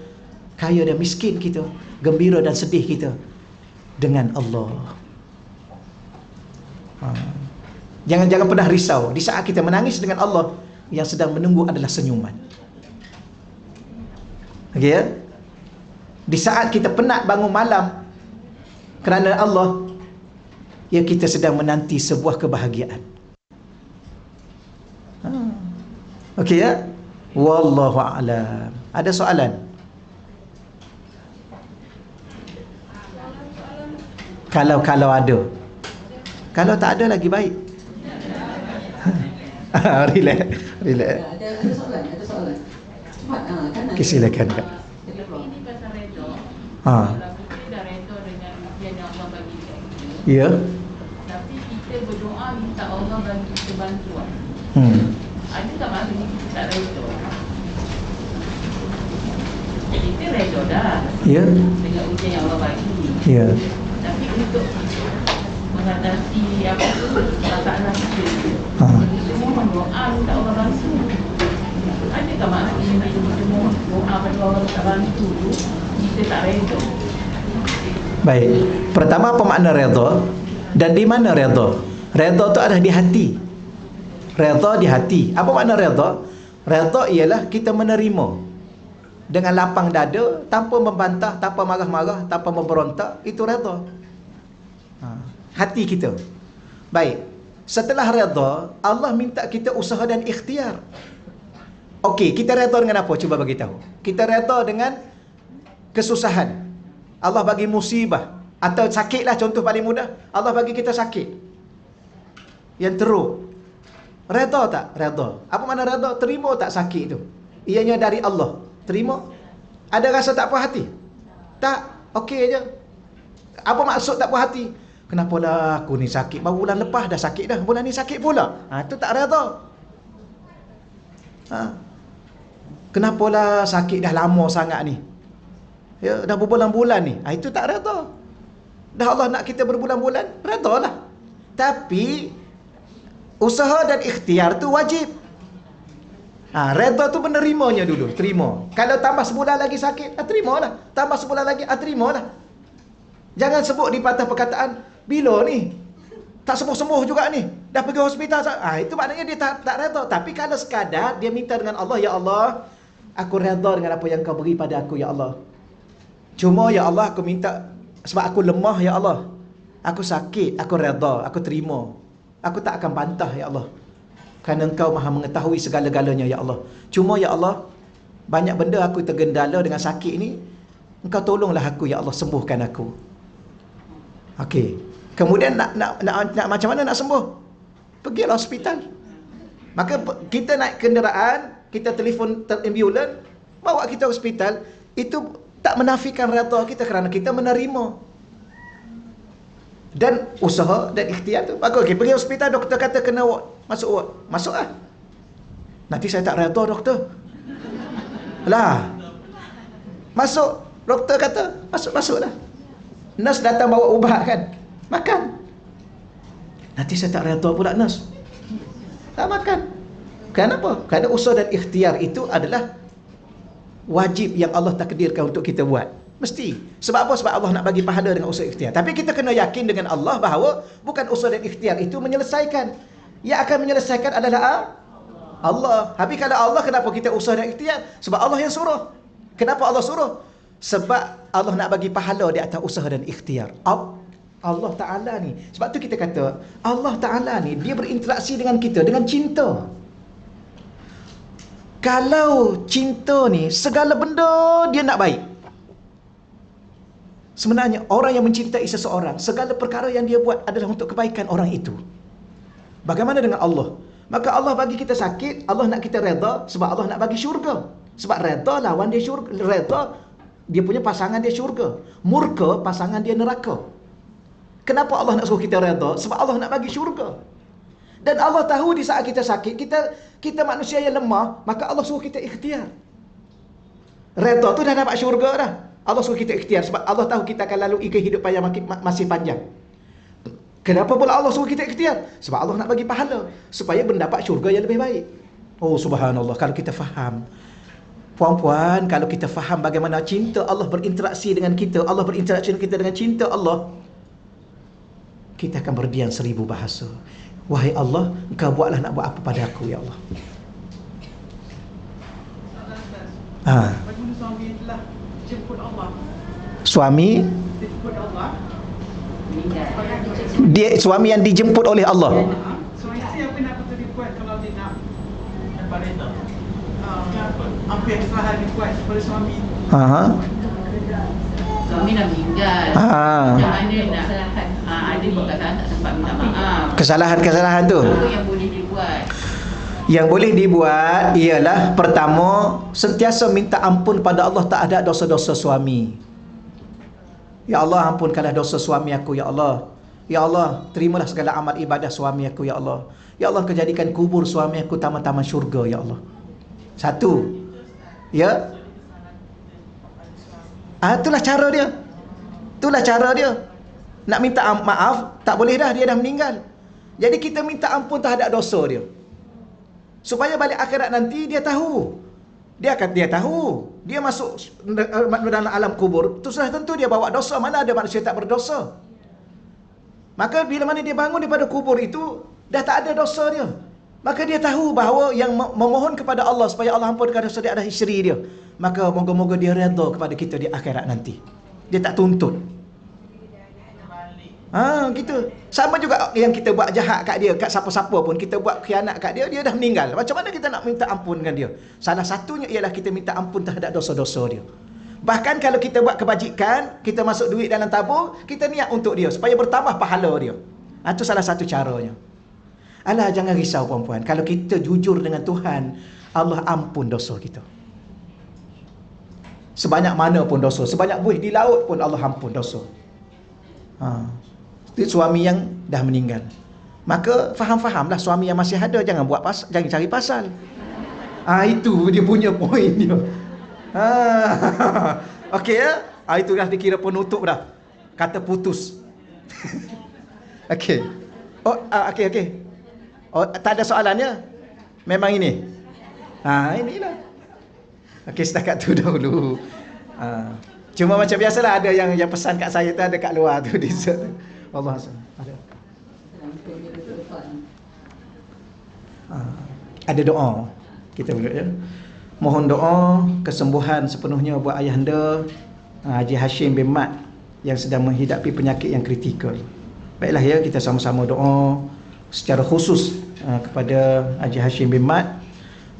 kaya dan miskin kita, gembira dan sedih kita dengan Allah. Jangan pernah risau. Di saat kita menangis dengan Allah, yang sedang menunggu adalah senyuman. Okey ya? Di saat kita penat bangun malam kerana Allah, ya kita sedang menanti sebuah kebahagiaan. Okey ya? Wallahu a'lam. Ada soalan? Kalau ada. Kalau tak ada lagi baik. Relax. Ada soalan. Cepat kan. Okay, silakan Kak. Ini pasal redha. Ha. Kalau kita dah redha dengan ujian yang Allah bagi kat kita, Ya. tapi kita berdoa minta Allah bagi kita bantuan. Ada tak maksudnya kita tak redha? Kita redha dah Ya. dengan ujian yang Allah bagi. Ya. Tapi untuk mengatasi apa tu masalah kita, kita mohon doa minta Allah bantu. Adakah maksudnya kita mohon doa pada Allah minta bantu tu kita tak redha? Baik. Pertama, apa makna redha dan di mana redha? Redha tu ada di hati. Redha di hati. Apa makna redha? Redha ialah kita menerima dengan lapang dada, tanpa membantah, tanpa marah-marah, tanpa memberontak. Itu redha. Hati kita. Baik. Setelah redha, Allah minta kita usaha dan ikhtiar. Okey, kita redha dengan apa? Cuba bagi tahu. Kita redha dengan kesusahan. Allah bagi musibah atau sakitlah, contoh paling mudah. Allah bagi kita sakit yang teruk. Redha tak? Redha. Apa makna redha? Terima tak sakit itu? Ianya dari Allah. Terima? Ada rasa tak puas hati? Tak. Okey je. Apa maksud tak puas hati? Kenapalah aku ni sakit? Baru bulan lepas dah sakit dah. Bulan ni sakit pula. Itu tak redha. Kenapalah sakit dah lama sangat ni? Ya, dah berbulan-bulan ni. Itu tak redha. Dah Allah nak kita berbulan-bulan, redha lah. Tapi usaha dan ikhtiar tu wajib. Redha tu menerimanya dulu, terima. Kalau tambah sebulan lagi sakit, terimalah. Tambah sebulan lagi, terimalah. Jangan sebut di patah perkataan, bila ni? Tak sembuh-sembuh juga ni. Dah pergi hospital. Itu maknanya dia tak redha. Tapi kalau sekadar dia minta dengan Allah, ya Allah, aku redha dengan apa yang kau beri pada aku, ya Allah. Cuma ya Allah, aku minta, sebab aku lemah, ya Allah. Aku sakit, aku redha, aku terima. Aku tak akan bantah, ya Allah. Kerana Engkau maha mengetahui segala-galanya, ya Allah. Cuma ya Allah, banyak benda aku tergendala dengan sakit ni. Engkau tolonglah aku, ya Allah, sembuhkan aku. Okey. Kemudian nak macam mana nak sembuh? Pergilah hospital. Maka kita naik kenderaan, kita telefon ambulan, bawa kita hospital. Itu tak menafikan redha kita kerana kita menerima. Dan usaha dan ikhtiar tu bagus. Okay, pergi hospital, doktor kata kena ward, masuk ward, masuk lah. Nanti saya tak redha doktor lah. Masuk, doktor kata masuklah. Nurse datang bawa ubat kan, makan. Nanti saya tak redha pula nurse, tak makan. Kenapa? Kerana usaha dan ikhtiar itu adalah wajib yang Allah takdirkan untuk kita buat. Mesti. Sebab apa? Sebab Allah nak bagi pahala dengan usaha ikhtiar. Tapi kita kena yakin dengan Allah bahawa bukan usaha dan ikhtiar itu menyelesaikan. Yang akan menyelesaikan adalah Allah. Tapi kalau Allah, kenapa kita usaha dan ikhtiar? Sebab Allah yang suruh. Kenapa Allah suruh? Sebab Allah nak bagi pahala di atas usaha dan ikhtiar. Allah Ta'ala ni. Sebab tu kita kata, Allah Ta'ala ni, dia berinteraksi dengan kita dengan cinta. Kalau cinta ni, segala benda dia nak baik. Sebenarnya orang yang mencintai seseorang, segala perkara yang dia buat adalah untuk kebaikan orang itu. Bagaimana dengan Allah? Maka Allah bagi kita sakit, Allah nak kita redha sebab Allah nak bagi syurga. Sebab redha lawan dia syurga, redha dia punya pasangan dia syurga, murka pasangan dia neraka. Kenapa Allah nak suruh kita redha? Sebab Allah nak bagi syurga. Dan Allah tahu di saat kita sakit, kita manusia yang lemah, maka Allah suruh kita ikhtiar. Redha tu dah dapat syurga dah. Allah suruh kita ikhtiar sebab Allah tahu kita akan lalui kehidupan yang masih panjang. Kenapa pula Allah suruh kita ikhtiar? Sebab Allah nak bagi pahala supaya mendapat syurga yang lebih baik. Oh subhanallah, kalau kita faham. Puan-puan, kalau kita faham bagaimana cinta Allah berinteraksi dengan kita, Allah berinteraksi dengan kita dengan cinta Allah, kita akan berdiam 1000 bahasa. Wahai Allah, Engkau buatlah nak buat apa pada aku, ya Allah. Bagi suami telah dijemput Allah. Suami Dijemput Allah. suami yang dijemput oleh Allah. So isteri apa nak betul dibuat kalau dia nak daripada itu? Apa yang salah dibuat daripada suami? Suami dah meninggal. Macam mana nak ada perkataan tak sempat minta maaf. Kesalahan-kesalahan tu Apa yang boleh dibuat? yang boleh dibuat ialah pertama, sentiasa minta ampun pada Allah tak ada dosa-dosa suami. Ya Allah, ampunkanlah dosa suami aku, ya Allah. Ya Allah, terimalah segala amal ibadah suami aku, ya Allah. Ya Allah, kejadikan kubur suami aku taman-taman syurga, ya Allah. Satu. Ya. Itulah cara dia. Itulah cara dia. Nak minta maaf, tak boleh dah, dia dah meninggal. Jadi kita minta ampun terhadap dosa dia. Supaya balik akhirat nanti dia tahu. Dia tahu. Dia masuk dalam alam kubur, tu sudah tentu dia bawa dosa. Mana ada manusia tak berdosa? Maka bila mana dia bangun daripada kubur itu, dah tak ada dosa dia. Maka dia tahu bahawa yang memohon kepada Allah supaya Allah ampunkan dosa dia adalah isteri dia. Maka moga-moga dia redha kepada kita di akhirat nanti. Dia tak tuntut. Gitu. Sama juga yang kita buat jahat kat dia, kat siapa-siapa pun kita buat khianat kat dia, dia dah meninggal. Macam mana kita nak minta ampun dengan dia? Salah satunya ialah kita minta ampun terhadap dosa-dosa dia. Bahkan kalau kita buat kebajikan, kita masuk duit dalam tabung, kita niat untuk dia supaya bertambah pahala dia. Itu salah satu caranya. Alah, jangan risau puan-puan. Kalau kita jujur dengan Tuhan, Allah ampun dosa kita. Sebanyak mana pun dosa, sebanyak buih di laut pun Allah ampun dosa. Itu suami yang dah meninggal. Maka faham-fahamlah suami yang masih ada, jangan jangan cari pasal. Itu dia punya poin dia. Okey ya. Itu dah dikira penutup dah. Kata putus. Okey. Okey. Tak ada soalannya? Memang ini. Inilah. Okey, setakat tu dahulu. Cuma macam biasalah ada yang pesan kat saya tu, ada kat luar tu dessert tu. Allah ada. Ada doa kita boleh ya. Mohon doa kesembuhan sepenuhnya buat ayahanda Haji Hashim bin Mat yang sedang menghidapi penyakit yang kritikal. Baiklah ya, kita sama-sama doa secara khusus kepada Haji Hashim bin Mat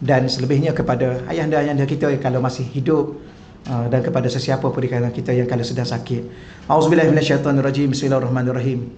dan selebihnya kepada ayahanda-ayahanda kita yang kalau masih hidup, dan kepada sesiapa pun di kalangan kita yang kalau sedang sakit. Auzubillahi minasyaitonirrajim. Bismillahirrahmanirrahim.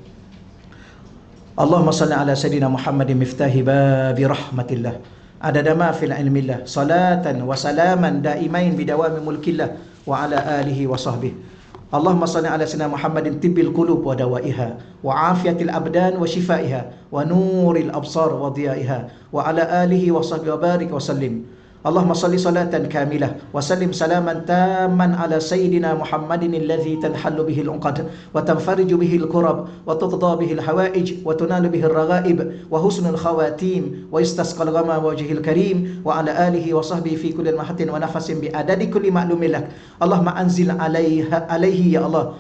Allahumma salli ala sayidina Muhammadin miftahi babi rahmatillah. Adada ma fil ilmillah. Salatan wa salaman daimain bidawami mulkillah wa ala alihi wa sahbihi. Allahumma salli ala sayyidina Muhammadin tibbil qulub wa dawaiha wa afiyatil abdan wa shifaiha wa nuril absar wa diyaiha wa ala alihi wa sahbihi wa barik wa sallim. Allahumma salli salatan kamilah wa sallim salaman tamman ala sayyidina Muhammadin alladhi tanhallu bihi al-uqad wa tanfariju bihi al-kurab wa tutda bihi al-hawaij wa tunalu bihi al-raghaib wa husnul khawatim wa istasqal ghama wajhil karim wa ala alihi wa sahbihi fi kulli mahatin wa nafasin bi adadi kulli ma'lumin lak. Allahumma anzil alaihi ya Allah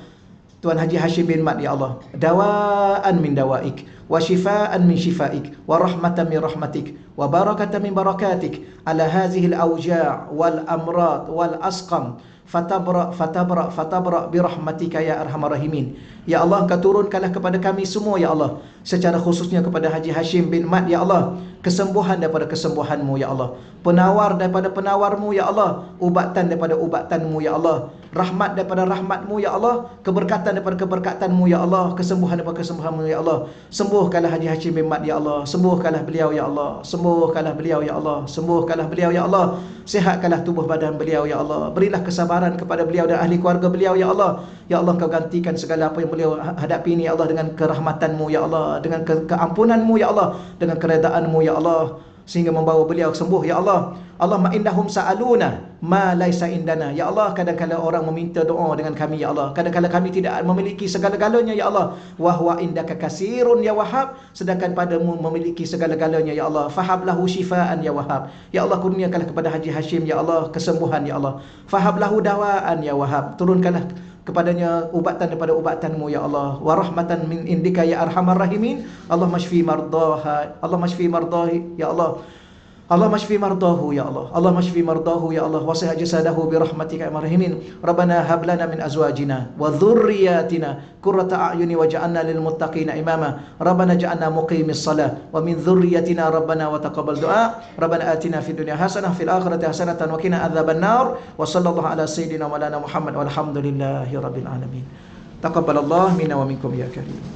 Tuan Haji Hashim bin Mat, ya Allah, dawaan min dawaik wa shifaan min shifaik wa rahmatan min rahmatik wa barakatan min barakatik ala hadhihi al-awja' wal amrad wal asqam fatabra bi rahmatika ya arhamar rahimin. Ya Allah, Engkau turunkanlah kepada kami semua ya Allah, secara khususnya kepada Haji Hashim bin Mat ya Allah, kesembuhan daripada kesembuhan-Mu ya Allah, penawar daripada penawar-Mu ya Allah, ubatan daripada ubatanmu ya Allah, rahmat daripada rahmat-Mu ya Allah, keberkatan daripada keberkatan-Mu ya Allah, kesembuhan daripada kesembuhan-Mu ya Allah. Sembuhkanlah Haji Hashim bin Mat ya Allah, sembuhkanlah beliau ya Allah, sembuhkanlah beliau ya Allah, sembuhkanlah beliau ya Allah, sihatkanlah tubuh badan beliau ya Allah, berilah kesabaran kepada beliau dan ahli keluarga beliau ya Allah. Ya Allah, Engkau gantikan segala apa yang beliau hadapi ini ya Allah dengan kerahmatan-Mu ya Allah, dengan keampunan-Mu ya Allah, dengan keredaan-Mu ya Allah, sehingga membawa beliau sembuh ya Allah. Allahumma innahum sa'aluna ma laisa indana. Ya Allah, kadang-kadang orang meminta doa dengan kami ya Allah, kadang-kadang kami tidak memiliki segala-galanya ya Allah. Wa huwa indaka kasirun ya Wahhab, sedangkan padamu memiliki segala-galanya ya Allah. Fahablahu shifaan ya Wahhab. Ya Allah, kurniakanlah kepada Haji Hashim ya Allah kesembuhan ya Allah. Fahablahu dawaan ya Wahhab, turunkanlah kepadanya ubatan daripada ubatanmu ya Allah, wa rahmatan min indika ya arhamar rahimin. Allahumma shfi mardaha, Allahumma shfi mardahi ya Allah, اللهم اشف مرضاه يا الله، اللهم اشف مرضاه يا الله، وصح جسده برحمتك يا الراحمين. ربنا هب لنا من ازواجنا وذرياتنا قرة اعين واجعلنا للمتقين اماما. ربنا اجعلنا مقيم الصلاة ومن ذريتنا ربنا وتقبل دعاء. ربنا آتنا في الدنيا حسنة في الآخرة حسنة وقنا عذاب النار. وصلى الله على سيدنا مولانا محمد والحمد لله رب العالمين. تقبل الله منا ومنكم يا كريم.